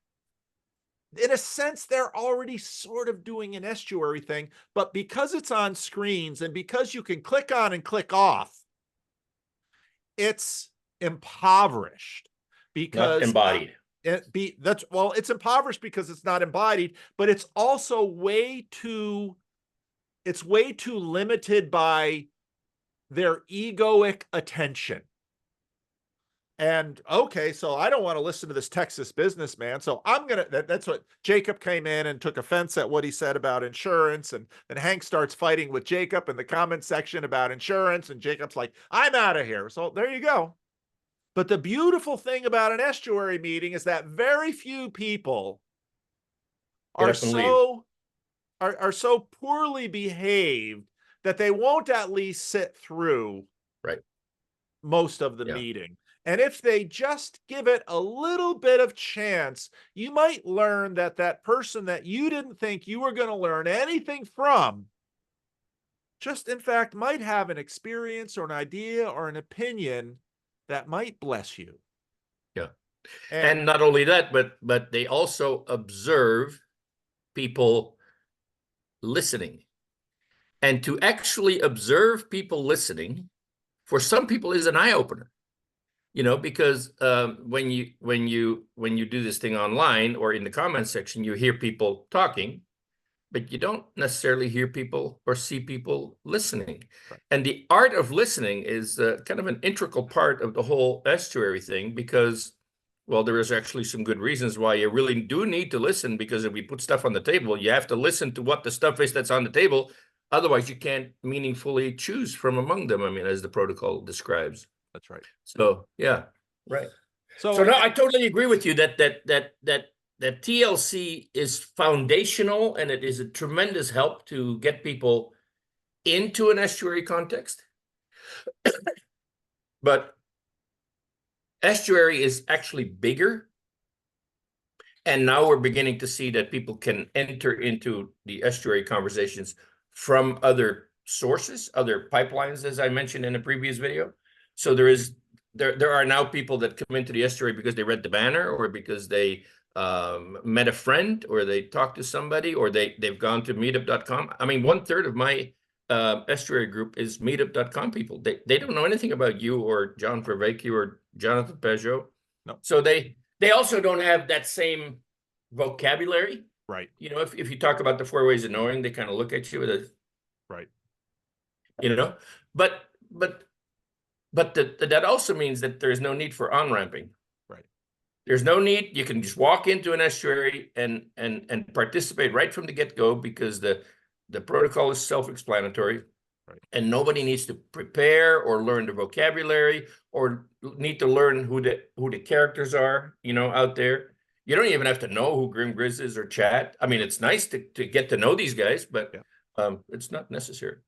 Speaker 1: In a sense, they're already sort of doing an estuary thing, but because it's on screens and because you can click on and click off, it's impoverished because
Speaker 2: Not embodied.
Speaker 1: it's impoverished because it's not embodied, but it's also way too limited by their egoic attention. And okay, so I don't want to listen to this Texas businessman. So that's what Jacob came in and took offense at what he said about insurance. And then Hank starts fighting with Jacob in the comment section about insurance. And Jacob's like, I'm out of here. So there you go. But the beautiful thing about an estuary meeting is that very few people are so poorly behaved that they won't at least sit through most of the meeting. And if they just give it a little bit of chance, you might learn that that person that you didn't think you were going to learn anything from just, in fact, might have an experience or an idea or an opinion that might bless you.
Speaker 2: Yeah. And not only that, but they also observe people listening. And to actually observe people listening, for some people, is an eye-opener. Because when you do this thing online or in the comment section, you hear people talking, but you don't necessarily hear people or see people listening.
Speaker 1: Right.
Speaker 2: And the art of listening is kind of an integral part of the whole estuary thing, because, well, there is actually some good reasons why you really do need to listen, because if we put stuff on the table, you have to listen to what the stuff is that's on the table. Otherwise, you can't meaningfully choose from among them. I mean, as the protocol describes.
Speaker 1: That's right.
Speaker 2: So, yeah, right.
Speaker 1: So
Speaker 2: no, I totally agree with you that TLC is foundational, and it is a tremendous help to get people into an estuary context. But estuary is actually bigger. And now we're beginning to see that people can enter into the estuary conversations from other sources, other pipelines, as I mentioned in a previous video. So there are now people that come into the estuary because they read the banner, or because they met a friend, or they talked to somebody, or they've gone to meetup.com. I mean, 1/3 of my estuary group is meetup.com people. They don't know anything about you or John Vervaeke or Jonathan Peugeot.
Speaker 1: No.
Speaker 2: So they also don't have that same vocabulary.
Speaker 1: Right.
Speaker 2: If you talk about the 4 ways of knowing, they kind of look at you with a
Speaker 1: right.
Speaker 2: But that also means that there's no need for on-ramping.
Speaker 1: Right.
Speaker 2: There's no need. You can just walk into an estuary and participate right from the get-go, because the protocol is self-explanatory.
Speaker 1: Right.
Speaker 2: And nobody needs to prepare or learn the vocabulary or need to learn who the characters are, out there. You don't even have to know who Grim Grizz is or Chad. I mean, it's nice to get to know these guys, but it's not necessary.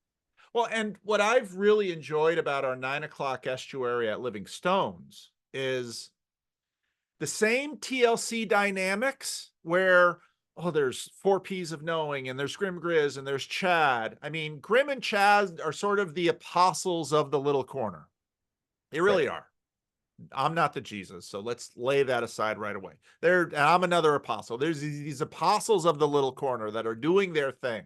Speaker 1: Well, and what I've really enjoyed about our 9 o'clock estuary at Living Stones is the same TLC dynamics where, there's 4 Ps of knowing, and there's Grim Grizz, and there's Chad. I mean, Grim and Chad are sort of the apostles of the little corner. They really are. I'm not the Jesus, so let's lay that aside right away. I'm another apostle. There's these apostles of the little corner that are doing their thing.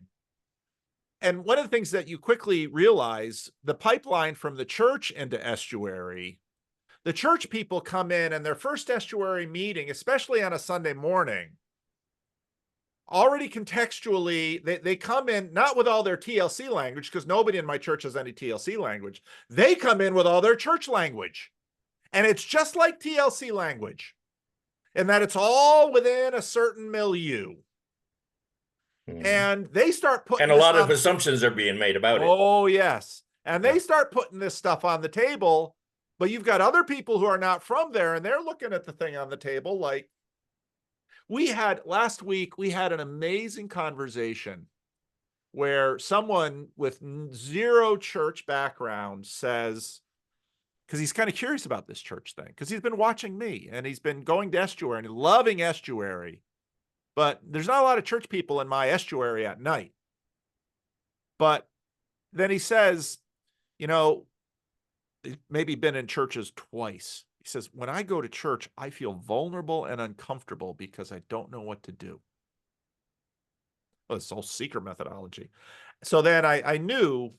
Speaker 1: And one of the things that you quickly realize, the pipeline from the church into estuary, the church people come in, and their first estuary meeting, especially on a Sunday morning, already contextually, they come in not with all their TLC language, because nobody in my church has any TLC language. They come in with all their church language. And it's just like TLC language, in that it's all within a certain milieu. And they start putting
Speaker 2: and a lot of assumptions are being made about it.
Speaker 1: Oh, yes. And they start putting this stuff on the table, but you've got other people who are not from there, and they're looking at the thing on the table like, last week, we had an amazing conversation where someone with zero church background says, because he's kind of curious about this church thing, because he's been watching me and he's been going to Estuary and loving Estuary, but there's not a lot of church people in my Estuary at night. But then he says, you know, he's maybe been in churches twice. He says, when I go to church, I feel vulnerable and uncomfortable because I don't know what to do. Well, this whole seeker methodology. So then I knew,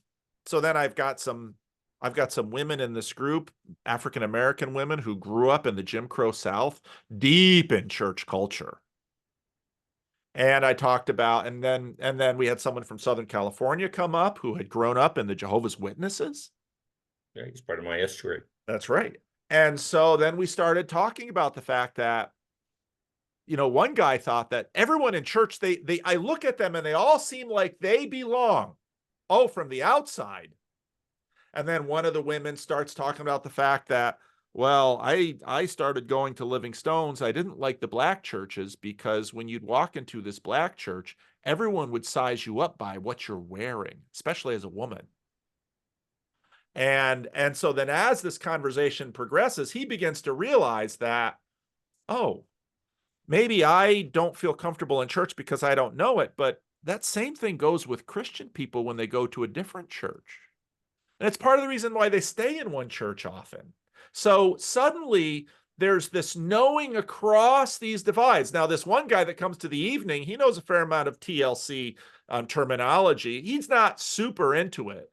Speaker 1: so then I've got some women in this group, African-American women who grew up in the Jim Crow South, deep in church culture. And I talked about, and then we had someone from Southern California come up who had grown up in the Jehovah's Witnesses.
Speaker 2: Yeah, he's part of my estuary.
Speaker 1: That's right. And so then we started talking about the fact that, you know, one guy thought that everyone in church, I look at them and they all seem like they belong. Oh, from the outside. And then one of the women starts talking about the fact that, well, I started going to Living Stones. I didn't like the black churches because when you'd walk into this black church, everyone would size you up by what you're wearing, especially as a woman. And so then as this conversation progresses, he begins to realize that, oh, maybe I don't feel comfortable in church because I don't know it, but that same thing goes with Christian people when they go to a different church. And it's part of the reason why they stay in one church often. So suddenly there's this knowing across these divides. Now, this one guy that comes to the evening, he knows a fair amount of TLC terminology. He's not super into it,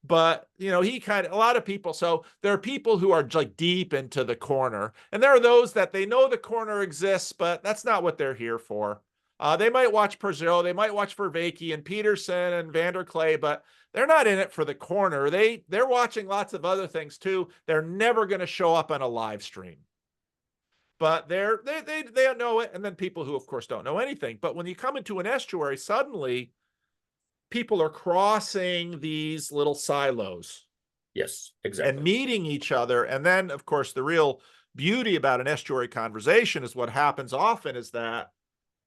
Speaker 1: but you know, a lot of people. So there are people who are like deep into the corner, and there are those that they know the corner exists, but that's not what they're here for. They might watch Peugeot, they might watch Vervaeke and Peterson and Vanderklay, but they're not in it for the corner. They're watching lots of other things too. They're never going to show up on a live stream, but they don't know it. And then people who, of course, don't know anything. But when you come into an estuary, suddenly people are crossing these little silos.
Speaker 2: Yes, exactly.
Speaker 1: And meeting each other. And then, of course, the real beauty about an estuary conversation is what happens often is that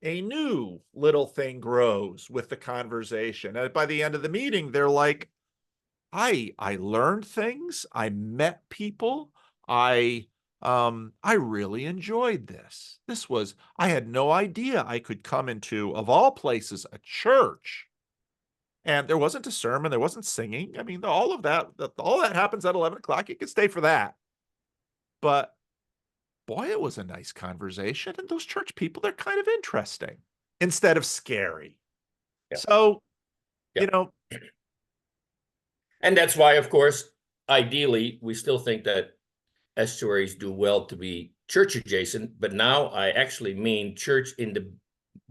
Speaker 1: a new little thing grows with the conversation. And by the end of the meeting, they're like, I learned things. I met people. I really enjoyed this. I had no idea I could come into, of all places, a church. And there wasn't a sermon. There wasn't singing. I mean, all that happens at 11 o'clock. You can stay for that. But boy, it was a nice conversation. And those church people, they're kind of interesting instead of scary. Yeah. So, you know.
Speaker 2: And that's why, of course, ideally, we still think that estuaries do well to be church adjacent. But now I actually mean church in the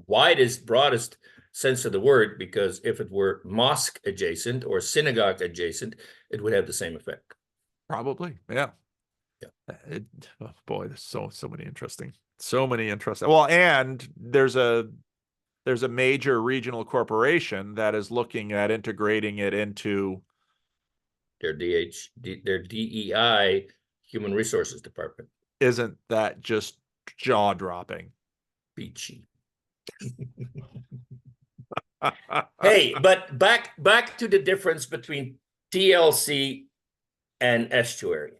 Speaker 2: widest, broadest sense of the word, because if it were mosque adjacent or synagogue adjacent, it would have the same effect.
Speaker 1: Probably, yeah. Oh boy, there's so many interesting. Well, and there's a major regional corporation that is looking at integrating it into
Speaker 2: their DEI, Human Resources Department.
Speaker 1: Isn't that just jaw-dropping?
Speaker 2: Beachy. Hey, but back to the difference between TLC and estuary,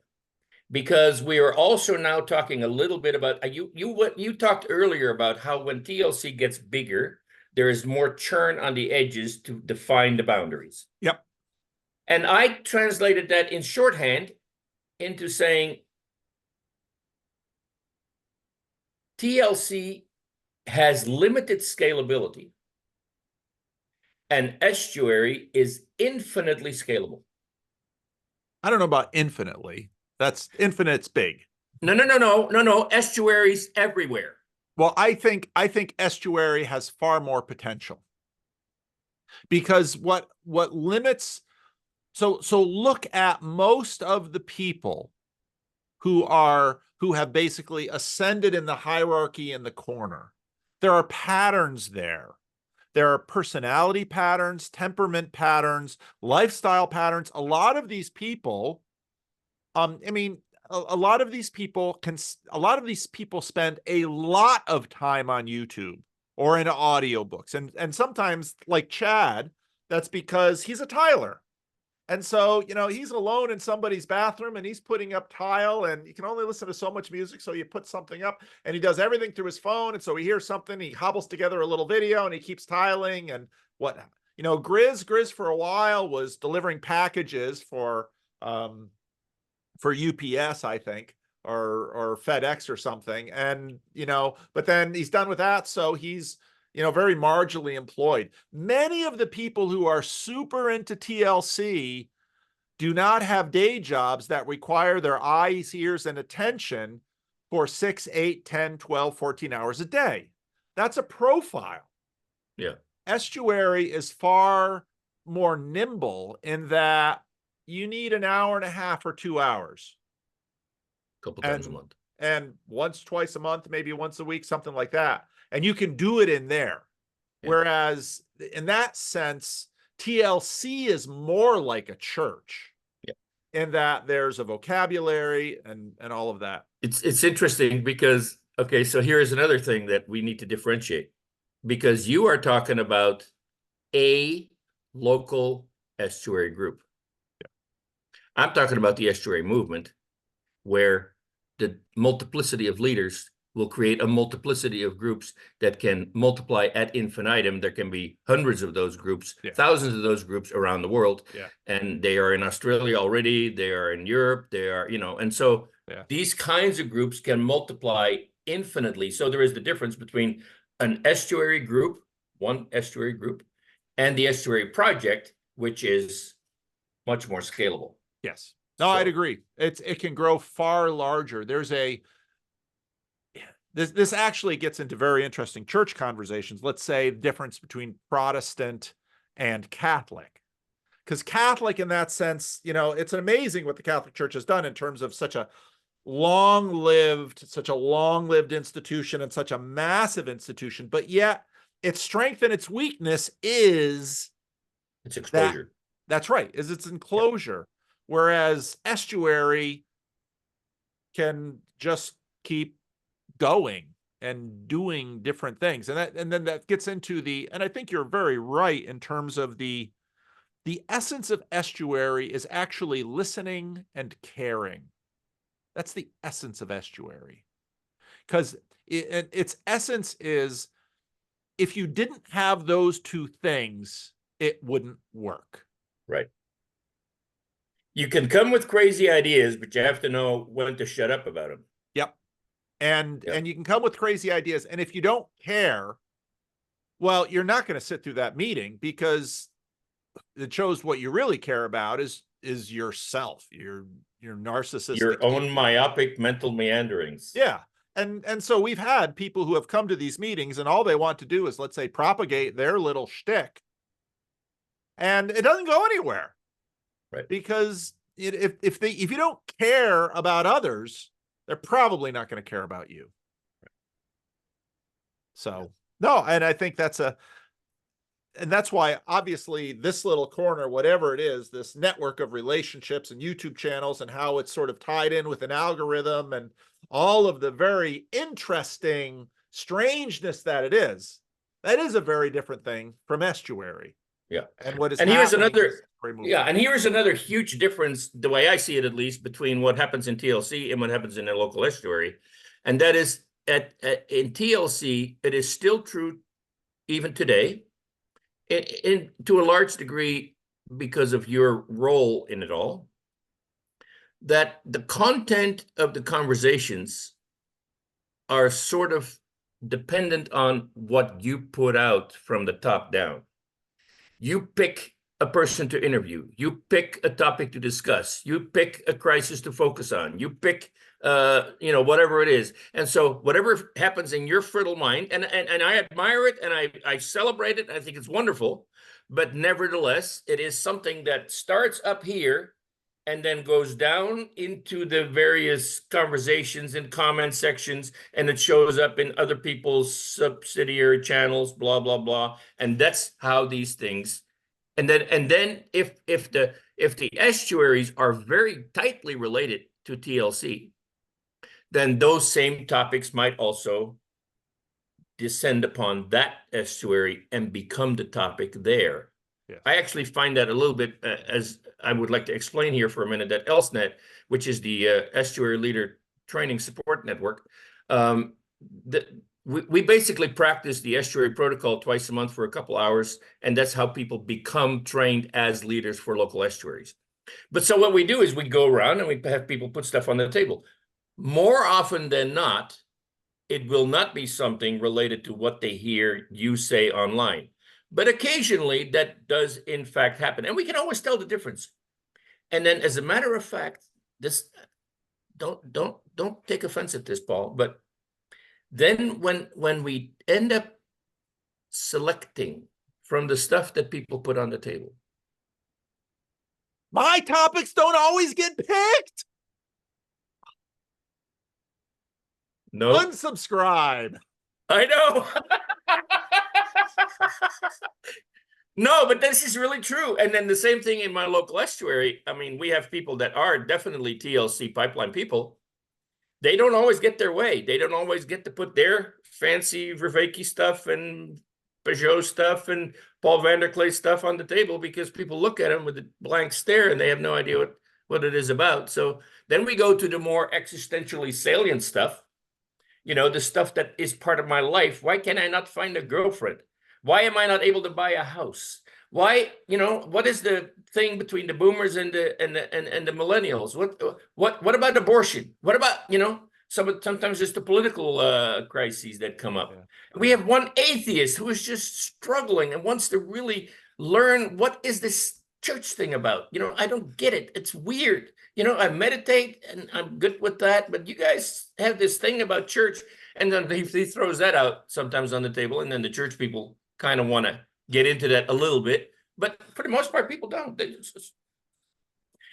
Speaker 2: because we are also now talking a little bit about what you talked earlier about how when TLC gets bigger, there is more churn on the edges to define the boundaries.
Speaker 1: Yep.
Speaker 2: And I translated that in shorthand into saying TLC has limited scalability and estuary is infinitely scalable.
Speaker 1: I don't know about infinitely. That's infinite's big.
Speaker 2: No. Estuaries everywhere.
Speaker 1: Well, I think Estuary has far more potential, because what limits, so look at most of the people who have basically ascended in the hierarchy in the corner. There are patterns there. There are personality patterns, temperament patterns, lifestyle patterns. A lot of these people, I mean, a lot of these people spend a lot of time on YouTube or in audiobooks. And sometimes, like Chad, that's because he's a tiler. And so, he's alone in somebody's bathroom and he's putting up tile, and you can only listen to so much music. So you put something up, and he does everything through his phone. And so he hears something, he hobbles together a little video, and he keeps tiling and whatnot. Grizz for a while was delivering packages for UPS, I think, or FedEx or something. And, but then he's done with that. So he's, very marginally employed. Many of the people who are super into TLC do not have day jobs that require their eyes, ears, and attention for 6, 8, 10, 12, 14 hours a day. That's a profile.
Speaker 2: Yeah.
Speaker 1: Estuary is far more nimble in that you need an hour and a half or 2 hours.
Speaker 2: A couple times a month.
Speaker 1: And once, twice a month, maybe once a week, something like that. And you can do it in there. Yeah. Whereas in that sense, TLC is more like a church.
Speaker 2: Yeah.
Speaker 1: In that there's a vocabulary and all of that.
Speaker 2: It's interesting because, okay, so here's another thing that we need to differentiate, because you are talking about a local estuary group.
Speaker 1: Yeah.
Speaker 2: I'm talking about the estuary movement, where the multiplicity of leaders will create a multiplicity of groups that can multiply ad infinitum. There can be hundreds of those groups, yeah, thousands of those groups around the world.
Speaker 1: Yeah.
Speaker 2: And they are in Australia already. They are in Europe. They are, and so yeah, these kinds of groups can multiply infinitely. So there is the difference between an estuary group, one estuary group, and the estuary project, which is much more scalable.
Speaker 1: Yes. No, I'd agree. It can grow far larger. This actually gets into very interesting church conversations. Let's say the difference between Protestant and Catholic. Because Catholic, in that sense, it's amazing what the Catholic Church has done in terms of such a long-lived institution and such a massive institution. But yet its strength and its weakness is
Speaker 2: its exposure.
Speaker 1: That's right, is its enclosure. Yeah. Whereas Estuary can just keep going and doing different things. And then that gets into and I think you're very right in terms of the essence of Estuary is actually listening and caring. That's the essence of Estuary. Because its essence is, if you didn't have those two things, it wouldn't work.
Speaker 2: Right. You can come with crazy ideas, but you have to know when to shut up about them.
Speaker 1: Yep. And you can come with crazy ideas. And if you don't care, well, you're not going to sit through that meeting, because it shows what you really care about is yourself, your narcissistic,
Speaker 2: your own myopic mental meanderings.
Speaker 1: Yeah. And so we've had people who have come to these meetings and all they want to do is, let's say, propagate their little shtick. And it doesn't go anywhere.
Speaker 2: Right.
Speaker 1: Because if you don't care about others, they're probably not going to care about you. Right. So, no, and I think that's why, obviously, this little corner, whatever it is, this network of relationships and YouTube channels, and how it's sort of tied in with an algorithm and all of the very interesting strangeness that is a very different thing from Estuary.
Speaker 2: Yeah.
Speaker 1: And what is,
Speaker 2: and here's another huge difference, the way I see it, at least, between what happens in TLC and what happens in a local estuary. And that is, in TLC, it is still true even today, to a large degree, because of your role in it all, that the content of the conversations are sort of dependent on what you put out from the top down. You pick a person to interview. You pick a topic to discuss. You pick a crisis to focus on. You pick, whatever it is. And so whatever happens in your fertile mind, and I admire it, and I celebrate it. I think it's wonderful. But nevertheless, it is something that starts up here and then goes down into the various conversations and comment sections, and it shows up in other people's subsidiary channels, blah, blah, blah. And that's how these things. And then if the estuaries are very tightly related to TLC, then those same topics might also descend upon that estuary and become the topic there.
Speaker 1: Yeah.
Speaker 2: I actually find that a little bit, as I would like to explain here for a minute, that ELSNet, which is the Estuary Leader Training Support Network, we basically practice the estuary protocol twice a month for a couple hours, and that's how people become trained as leaders for local estuaries. But so what we do is we go around and we have people put stuff on the table. More often than not, it will not be something related to what they hear you say online. But occasionally that does in fact happen. And we can always tell the difference. And then as a matter of fact, this don't take offense at this, Paul, but then when we end up selecting from the stuff that people put on the table.
Speaker 1: My topics don't always get picked.
Speaker 2: No.
Speaker 1: Unsubscribe.
Speaker 2: I know. No, but this is really true. And then the same thing in my local estuary. I mean, we have people that are definitely TLC pipeline people. They don't always get their way. They don't always get to put their fancy Vervaeke stuff and Peugeot stuff and Paul Vanderklay stuff on the table, because people look at them with a blank stare and they have no idea what it is about. So then we go to the more existentially salient stuff, the stuff that is part of my life. Why can I not find a girlfriend? Why am I not able to buy a house? Why, what is the thing between the boomers and the millennials? What about abortion? What about, sometimes it's the political crises that come up. Yeah. We have one atheist who is just struggling and wants to really learn, what is this church thing about? I don't get it. It's weird. I meditate and I'm good with that, but you guys have this thing about church. And then he throws that out sometimes on the table, and then the church people kind of want to get into that a little bit, but for the most part, people don't.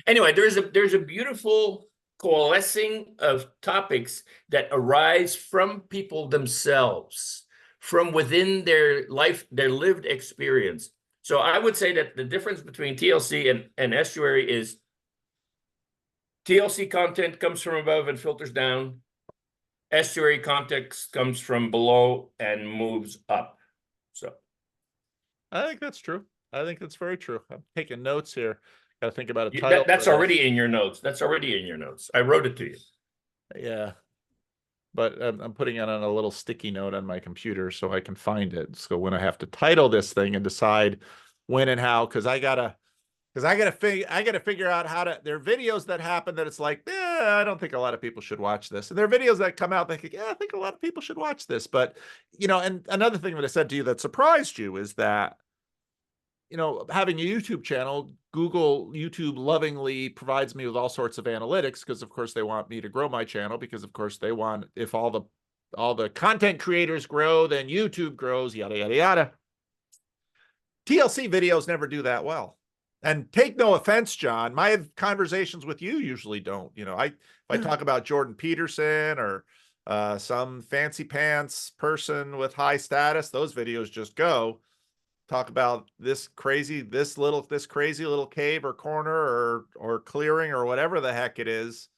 Speaker 2: Anyway, there's a beautiful coalescing of topics that arise from people themselves, from within their life, their lived experience. So I would say that the difference between TLC and estuary is TLC content comes from above and filters down. Estuary context comes from below and moves up. So
Speaker 1: I think that's true. I think that's very true. I'm taking notes here. Got to think about a title.
Speaker 2: That's already in your notes. That's already in your notes. I wrote it to you.
Speaker 1: Yeah. But I'm putting it on a little sticky note on my computer so I can find it. So when I have to title this thing and decide when and how, because I gotta figure out how to. There are videos that happen that it's like, I don't think a lot of people should watch this. And there are videos that come out thinking, I think a lot of people should watch this. But and another thing that I said to you that surprised you is that having a YouTube channel, YouTube lovingly provides me with all sorts of analytics, because of course they want me to grow my channel, because of course they want, if all the content creators grow, then YouTube grows, yada, yada, yada. TLC videos never do that well. And take no offense, John, my conversations with you usually don't. If I talk about Jordan Peterson or some fancy pants person with high status, those videos just go. Talk about this crazy little cave or corner or clearing or whatever the heck it is.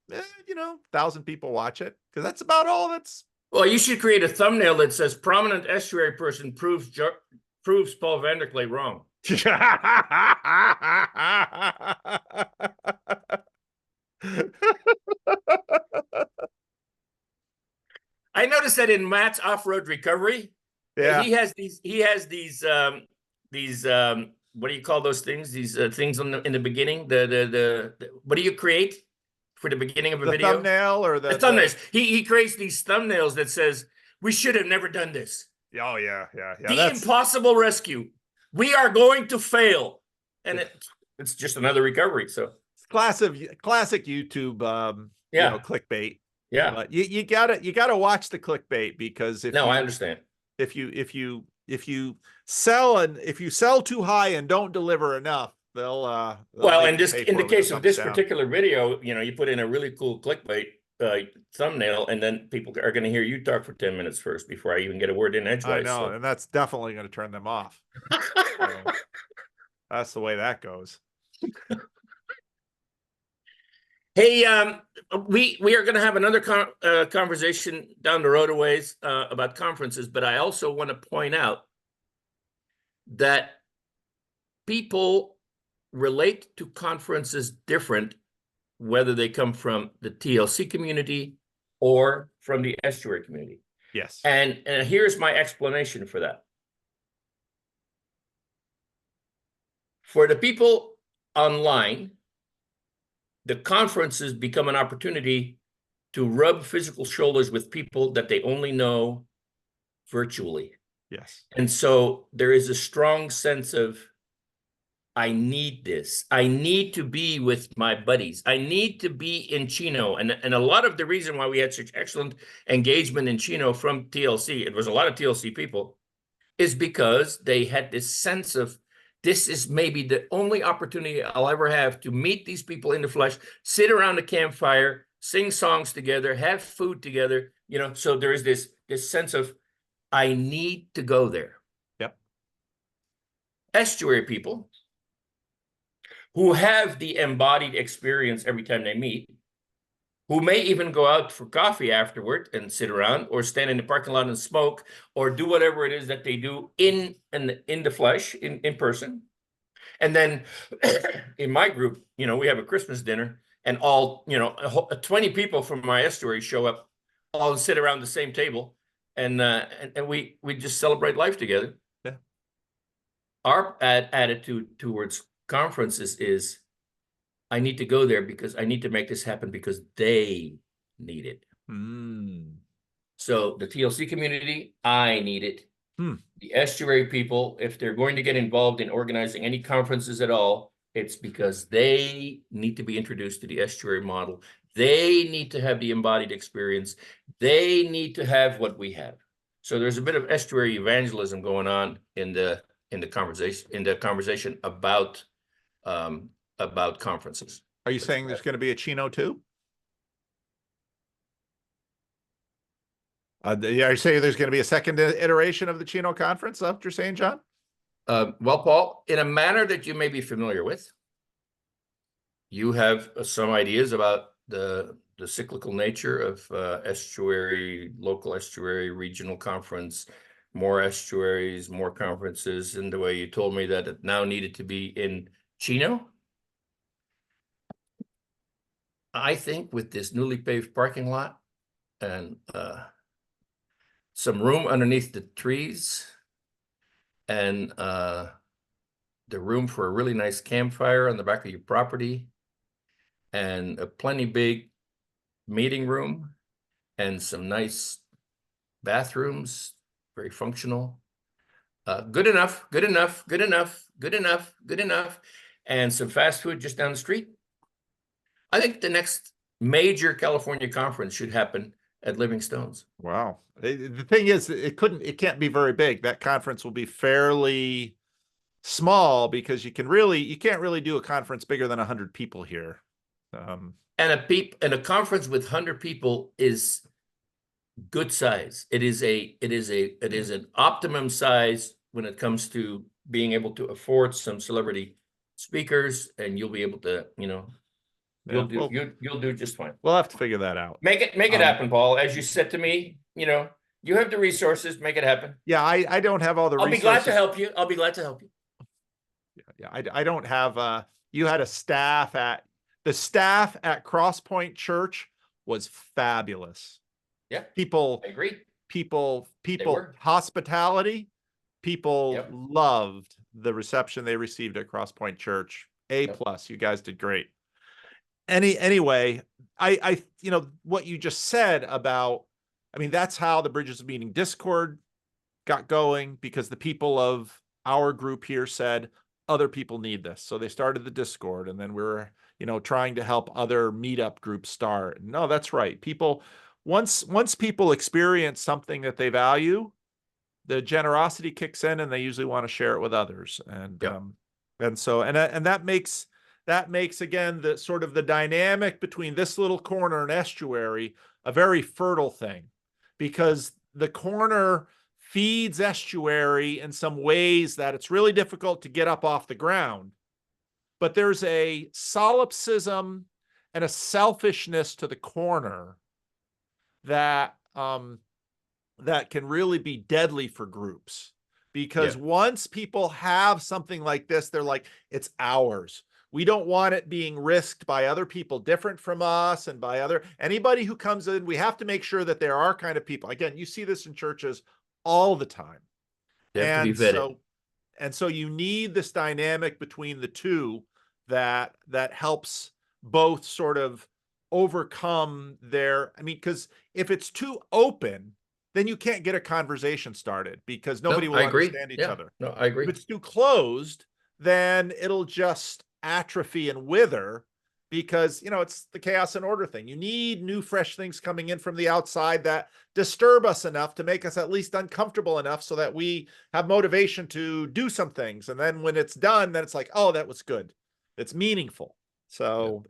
Speaker 1: 1,000 people watch it, because that's about all that's.
Speaker 2: Well, you should create a thumbnail that says prominent estuary person proves Paul Vanderklay wrong. I noticed that in Matt's off-road recovery,
Speaker 1: yeah,
Speaker 2: he has these what do you call those things? These things in the beginning. The what do you create for the beginning of a video?
Speaker 1: Thumbnail or the
Speaker 2: thumbnails. He creates these thumbnails that says, "We should have never done this."
Speaker 1: Oh yeah.
Speaker 2: The impossible rescue. We are going to fail. and it's just another recovery. So
Speaker 1: classic YouTube,
Speaker 2: yeah,
Speaker 1: clickbait.
Speaker 2: yeah.
Speaker 1: But you gotta watch the clickbait, because
Speaker 2: I understand.
Speaker 1: If you sell too high and don't deliver enough, they'll
Speaker 2: Well,
Speaker 1: make you pay
Speaker 2: in
Speaker 1: for
Speaker 2: the
Speaker 1: it with a
Speaker 2: case of this
Speaker 1: thumbs down.
Speaker 2: particular video, you put in a really cool clickbait thumbnail, and then people are going to hear you talk for 10 minutes first before I even get a word in edgewise.
Speaker 1: I know,
Speaker 2: So.
Speaker 1: and that's definitely going to turn them off. So that's the way that goes.
Speaker 2: Hey, we are going to have another conversation down the road a ways about conferences, but I also want to point out that people relate to conferences different, whether they come from the TLC community or from the Estuary community.
Speaker 1: Yes.
Speaker 2: And here's my explanation for that. For the people online, the conferences become an opportunity to rub physical shoulders with people that they only know virtually.
Speaker 1: Yes.
Speaker 2: And so there is a strong sense of, I need this. I need to be with my buddies. I need to be in Chino. And a lot of the reason why we had such excellent engagement in Chino from TLC, it was a lot of TLC people, is because they had this sense of, this is maybe the only opportunity I'll ever have to meet these people in the flesh, sit around a campfire, sing songs together, have food together. So there is this sense of, I need to go there.
Speaker 1: Yep.
Speaker 2: Estuary people who have the embodied experience every time they meet, who may even go out for coffee afterward and sit around, or stand in the parking lot and smoke, or do whatever it is that they do in the flesh, in person. And then in my group, we have a Christmas dinner, and all 20 people from my estuary show up, all sit around the same table, and we just celebrate life together.
Speaker 1: Yeah.
Speaker 2: Our attitude towards conferences is, I need to go there because I need to make this happen because they need it. So the TLC community, I need it. The estuary people, if they're going to get involved in organizing any conferences at all, it's because they need to be introduced to the estuary model. They need to have the embodied experience. They need to have what we have. So there's a bit of estuary evangelism going on in the conversation about conferences.
Speaker 1: Are you saying there's going to be a Chino too? Are you saying there's going to be a second iteration of the Chino conference? Is that what you're saying, John?
Speaker 2: Well, Paul, in a manner that you may be familiar with, you have some ideas about the cyclical nature of estuary, local estuary, regional conference, more estuaries, more conferences, and the way you told me that it now needed to be in Chino. I think with this newly paved parking lot and some room underneath the trees, and the room for a really nice campfire on the back of your property, and a plenty big meeting room, and some nice bathrooms, very functional. Good enough, good enough, good enough, good enough, good enough, and some fast food just down the street. I think the next major California conference should happen at Living Stones.
Speaker 1: Wow. The thing is, it can't be very big. That conference will be fairly small, because you can't really do a conference bigger than 100 people here.
Speaker 2: And a conference with 100 people is good size. It is an optimum size when it comes to being able to afford some celebrity speakers, and you'll be able to, you'll do just fine.
Speaker 1: We'll have to figure that out.
Speaker 2: Make it happen, Paul. As you said to me, you have the resources. Make it happen.
Speaker 1: Yeah, I don't have all the resources.
Speaker 2: I'll be glad to help you. I'll be glad to help you.
Speaker 1: Yeah, I don't have. You had the staff at Crosspoint Church was fabulous.
Speaker 2: Yeah,
Speaker 1: people.
Speaker 2: I agree.
Speaker 1: People, hospitality. People loved the reception they received at Crosspoint Church. A+. You guys did great. Anyway, I what you just said about, that's how the Bridges of Meaning Discord got going, because the people of our group here said, other people need this. So they started the Discord, and then we were, trying to help other meetup groups start. No, that's right. People, once people experience something that they value, the generosity kicks in, and they usually want to share it with others.
Speaker 2: Yeah.
Speaker 1: And that makes again the sort of the dynamic between this little corner and Estuary a very fertile thing, because the corner feeds Estuary in some ways that it's really difficult to get up off the ground. But there's a solipsism and a selfishness to the corner that that can really be deadly for groups, because once people have something like this, they're like, it's ours. We don't want it being risked by other people different from us, and by anybody who comes in. We have to make sure that there are kind of people. Again, you see this in churches all the time.
Speaker 2: They have to be vetted.
Speaker 1: And so you need this dynamic between the two that helps both sort of overcome because if it's too open, then you can't get a conversation started, because nobody will understand each other.
Speaker 2: No, I agree.
Speaker 1: If it's too closed, then it'll just atrophy and wither, because it's the chaos and order thing. You need new, fresh things coming in from the outside that disturb us enough to make us at least uncomfortable enough so that we have motivation to do some things. And then when it's done, then it's like, oh, that was good. It's meaningful. So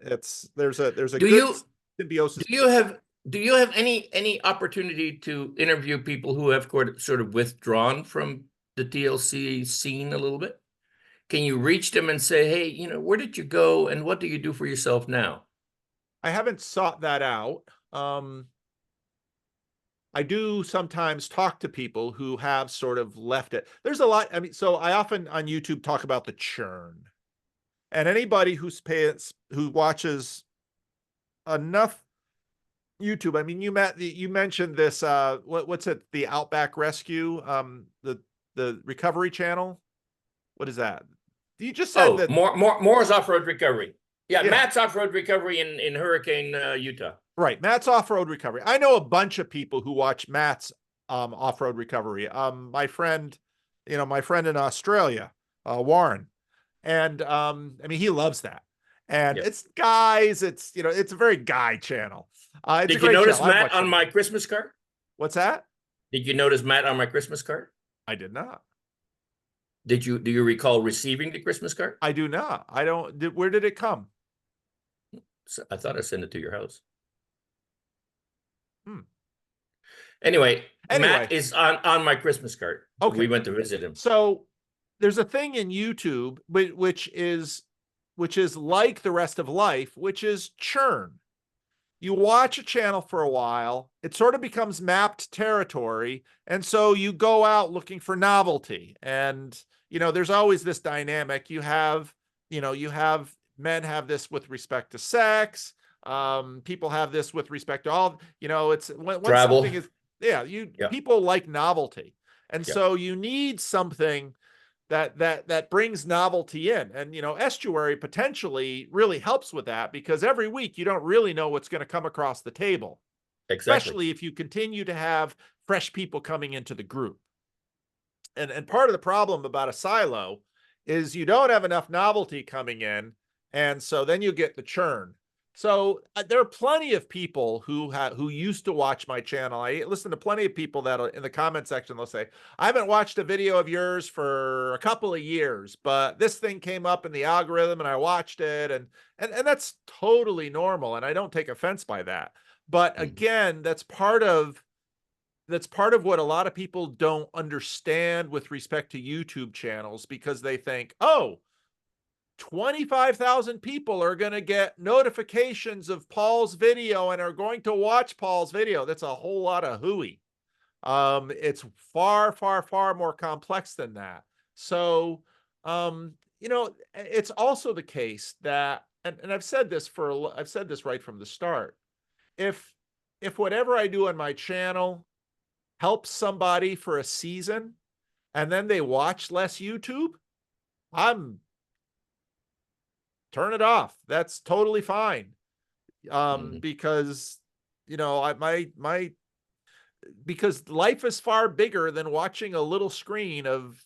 Speaker 1: there's a good symbiosis.
Speaker 2: Do you have any opportunity to interview people who have sort of withdrawn from the TLC scene a little bit? Can you reach them and say, hey, where did you go and what do you do for yourself now?
Speaker 1: I haven't sought that out. I do sometimes talk to people who have sort of left it. There's a lot. So I often on YouTube talk about the churn, and anybody who watches enough YouTube. You mentioned this. What's it? The Outback Rescue. The Recovery Channel. What is that? You just said that.
Speaker 2: Moore's Off-Road Recovery. Yeah, Matt's Off-Road Recovery in Hurricane, Utah.
Speaker 1: Right, Matt's Off-Road Recovery. I know a bunch of people who watch Matt's Off-Road Recovery. My friend in Australia, Warren, and he loves that. And it's guys. It's it's a very guy channel.
Speaker 2: Did you notice Matt on my Christmas card?
Speaker 1: What's that?
Speaker 2: Did you notice Matt on my Christmas card?
Speaker 1: I did not.
Speaker 2: Do you recall receiving the Christmas card?
Speaker 1: I do not. I don't. Where did it come?
Speaker 2: So I thought I sent it to your house. Anyway, Matt is on my Christmas card. Okay. We went to visit him.
Speaker 1: So there's a thing in YouTube, which is like the rest of life, which is churn. You watch a channel for a while, it sort of becomes mapped territory, and so you go out looking for novelty. And there's always this dynamic. You have men have this with respect to sex. People have this with respect to all. It's when
Speaker 2: travel.
Speaker 1: Something is people like novelty, and so you need something that brings novelty in. And Estuary potentially really helps with that, because every week you don't really know what's going to come across the table, especially if you continue to have fresh people coming into the group. And part of the problem about a silo is you don't have enough novelty coming in, and so then you get the churn. So there are plenty of people who used to watch my channel. I listen to plenty of people that in the comment section, they'll say, I haven't watched a video of yours for a couple of years, but this thing came up in the algorithm and I watched it. And that's totally normal. And I don't take offense by that. But again, that's part of what a lot of people don't understand with respect to YouTube channels, because they think, oh, 25,000 people are going to get notifications of Paul's video and are going to watch Paul's video. That's a whole lot of hooey. It's far, far, far more complex than that. So, it's also the case that, and I've said this right from the start. If whatever I do on my channel helps somebody for a season and then they watch less YouTube, turn it off. That's totally fine. Because because life is far bigger than watching a little screen of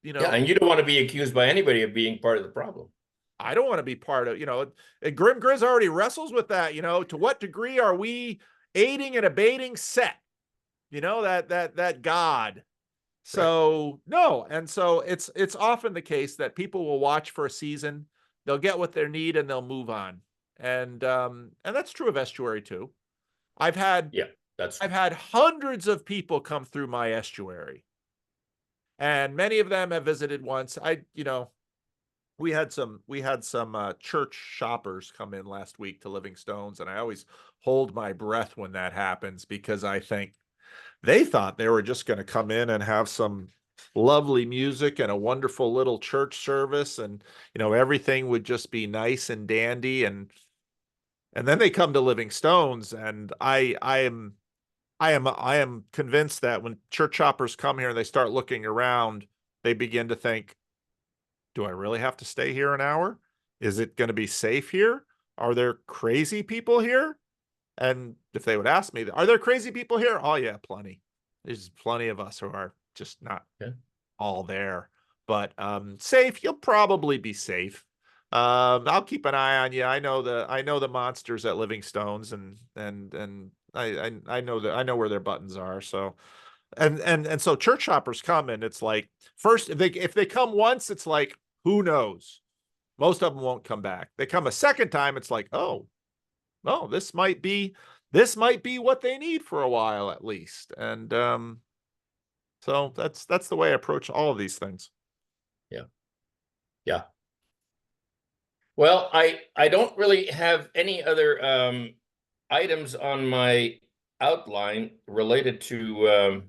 Speaker 1: you
Speaker 2: Yeah,
Speaker 1: know,
Speaker 2: and you don't want to be accused by anybody of being part of the problem.
Speaker 1: I don't want to be part of, Grim Grizz already wrestles with that, to what degree are we aiding and abating Set, that God.
Speaker 2: Right.
Speaker 1: So no, and so it's often the case that people will watch for a season, they'll get what they need, and they'll move on. And that's true of Estuary too. I've had
Speaker 2: Yeah, that's
Speaker 1: I've
Speaker 2: true.
Speaker 1: had hundreds of people come through my estuary, and many of them have visited once. We had some church shoppers come in last week to Living Stones, and I always hold my breath when that happens, because I think they thought they were just going to come in and have some lovely music and a wonderful little church service, and everything would just be nice and dandy, and then they come to Living Stones, and I am convinced that when church shoppers come here and they start looking around, they begin to think, do I really have to stay here an hour? Is it going to be safe here? Are there crazy people here? And if they would ask me, are there crazy people here? Oh yeah, plenty. There's plenty of us who are just not
Speaker 2: Yeah.
Speaker 1: all there. But safe, you'll probably be safe. I'll keep an eye on you. I know the monsters at Living Stones, and I know where their buttons are. So and so church shoppers come, and it's like, first, if they come once, it's like, who knows? Most of them won't come back. They come a second time, it's like, oh, this might be what they need for a while at least. And so that's the way I approach all of these things.
Speaker 2: Yeah. Yeah. Well, I don't really have any other items on my outline related to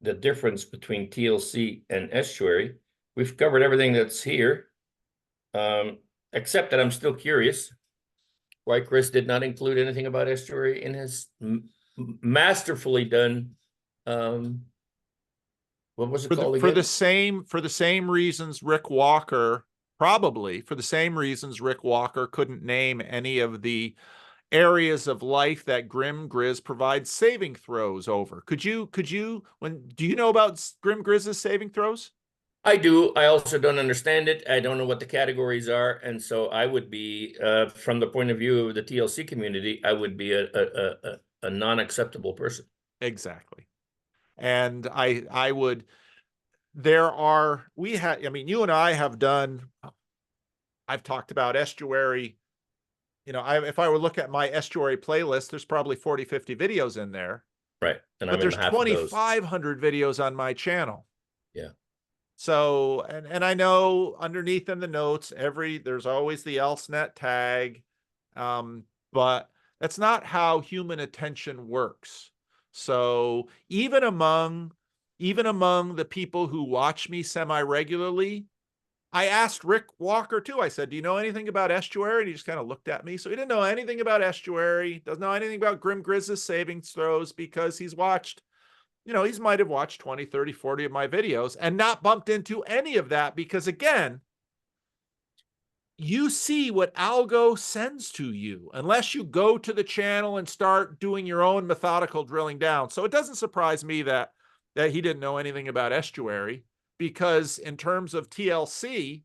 Speaker 2: the difference between TLC and Estuary. We've covered everything that's here, except that I'm still curious why Chris did not include anything about Estuary in his masterfully done, what was it
Speaker 1: For the
Speaker 2: called
Speaker 1: for
Speaker 2: again?
Speaker 1: the same for the same reasons Rick Walker probably for the same reasons Rick Walker couldn't name any of the areas of life that Grim Grizz provides saving throws over. Do you know about Grim Grizz's saving throws?
Speaker 2: I do. I also don't understand it. I don't know what the categories are, and so I would be, from the point of view of the TLC community, I would be a non-acceptable person.
Speaker 1: Exactly. And I would there are we had I mean you and I have done I've talked about estuary. If I were to look at my estuary playlist, there's probably 40, 50 videos in there,
Speaker 2: Right, and
Speaker 1: but
Speaker 2: I'm in
Speaker 1: there's
Speaker 2: half of those.
Speaker 1: 2,500 videos on my channel.
Speaker 2: Yeah.
Speaker 1: So, and I know underneath in the notes, there's always the ElseNet tag. But that's not how human attention works. So even among the people who watch me semi-regularly, I asked Rick Walker too. I said, do you know anything about Estuary? And he just kind of looked at me. So he didn't know anything about Estuary, doesn't know anything about Grim Grizz's saving throws, because he might have watched 20, 30, 40 of my videos and not bumped into any of that, because again, you see what algo sends to you unless you go to the channel and start doing your own methodical drilling down. So it doesn't surprise me that he didn't know anything about Estuary, because in terms of TLC,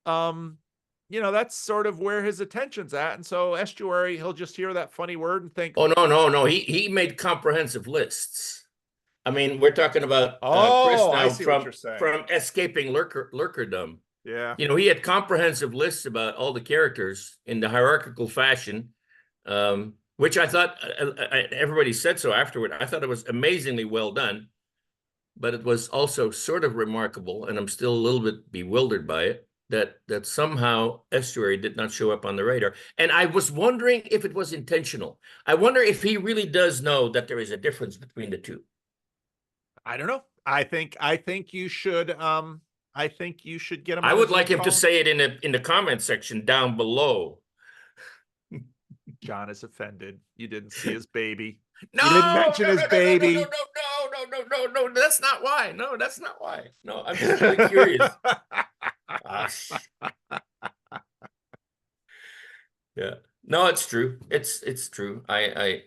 Speaker 1: that's sort of where his attention's at. And so Estuary, he'll just hear that funny word and think,
Speaker 2: Oh, no. He made comprehensive lists. I mean, we're talking about Chris
Speaker 1: oh, I
Speaker 2: now
Speaker 1: see what you're saying.
Speaker 2: from escaping lurkerdom.
Speaker 1: Yeah.
Speaker 2: He had comprehensive lists about all the characters in the hierarchical fashion, which I thought, everybody said so afterward. I thought it was amazingly well done, but it was also sort of remarkable, and I'm still a little bit bewildered by it, that somehow Estuary did not show up on the radar. And I was wondering if it was intentional. I wonder if he really does know that there is a difference between the two.
Speaker 1: I don't know. I think you should get him
Speaker 2: I
Speaker 1: on a
Speaker 2: would
Speaker 1: Zoom
Speaker 2: like him to
Speaker 1: call.
Speaker 2: say it in the comment section down below.
Speaker 1: John is offended. You didn't see his baby.
Speaker 2: No,
Speaker 1: You didn't mention
Speaker 2: no,
Speaker 1: his
Speaker 2: no, no, no, no, no,
Speaker 1: baby.
Speaker 2: no. That's not why. No, that's not why. No, I'm just really curious. Gosh. Yeah. No, it's true. It's true. I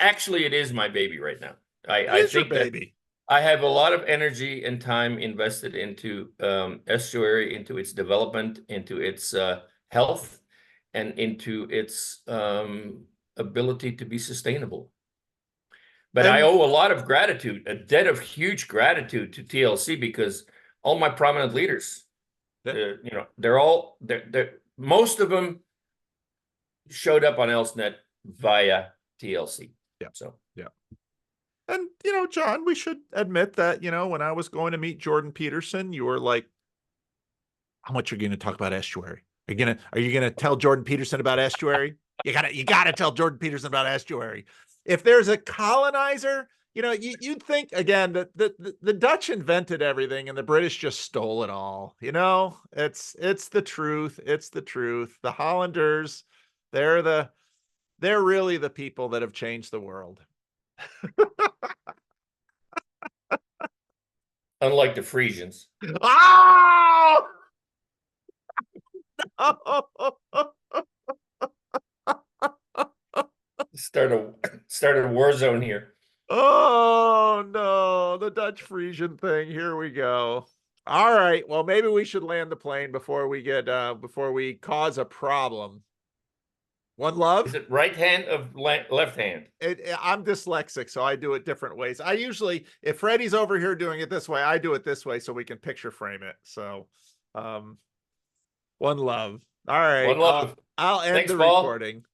Speaker 2: Actually, it is my baby right now.
Speaker 1: It
Speaker 2: I
Speaker 1: is your
Speaker 2: think that
Speaker 1: baby.
Speaker 2: I have a lot of energy and time invested into Estuary, into its development, into its health, and into its ability to be sustainable. But I
Speaker 1: And
Speaker 2: owe a lot of gratitude, a debt of huge gratitude to TLC, because all my prominent leaders,
Speaker 1: yeah,
Speaker 2: they're most of them showed up on ElseNet via TLC.
Speaker 1: yeah,
Speaker 2: So
Speaker 1: yeah. And John, we should admit that, when I was going to meet Jordan Peterson, you were like, how much are you going to talk about Estuary? Are you gonna tell Jordan Peterson about Estuary? You gotta tell Jordan Peterson about Estuary. If there's a colonizer, you'd think again that the Dutch invented everything and the British just stole it all. It's the truth. It's the truth. The Hollanders, they're really the people that have changed the world.
Speaker 2: unlike the Frisians.
Speaker 1: Oh!
Speaker 2: Start a war zone here.
Speaker 1: Oh no, the Dutch Frisian thing. Here we go. All right. Well, maybe we should land the plane before we cause a problem. One love.
Speaker 2: Is it right hand of left hand?
Speaker 1: I'm dyslexic, so I do it different ways. I usually, if Freddie's over here doing it this way, I do it this way so we can picture frame it. So, one love. All right.
Speaker 2: One love.
Speaker 1: I'll end
Speaker 2: Thanks,
Speaker 1: the
Speaker 2: Paul.
Speaker 1: recording.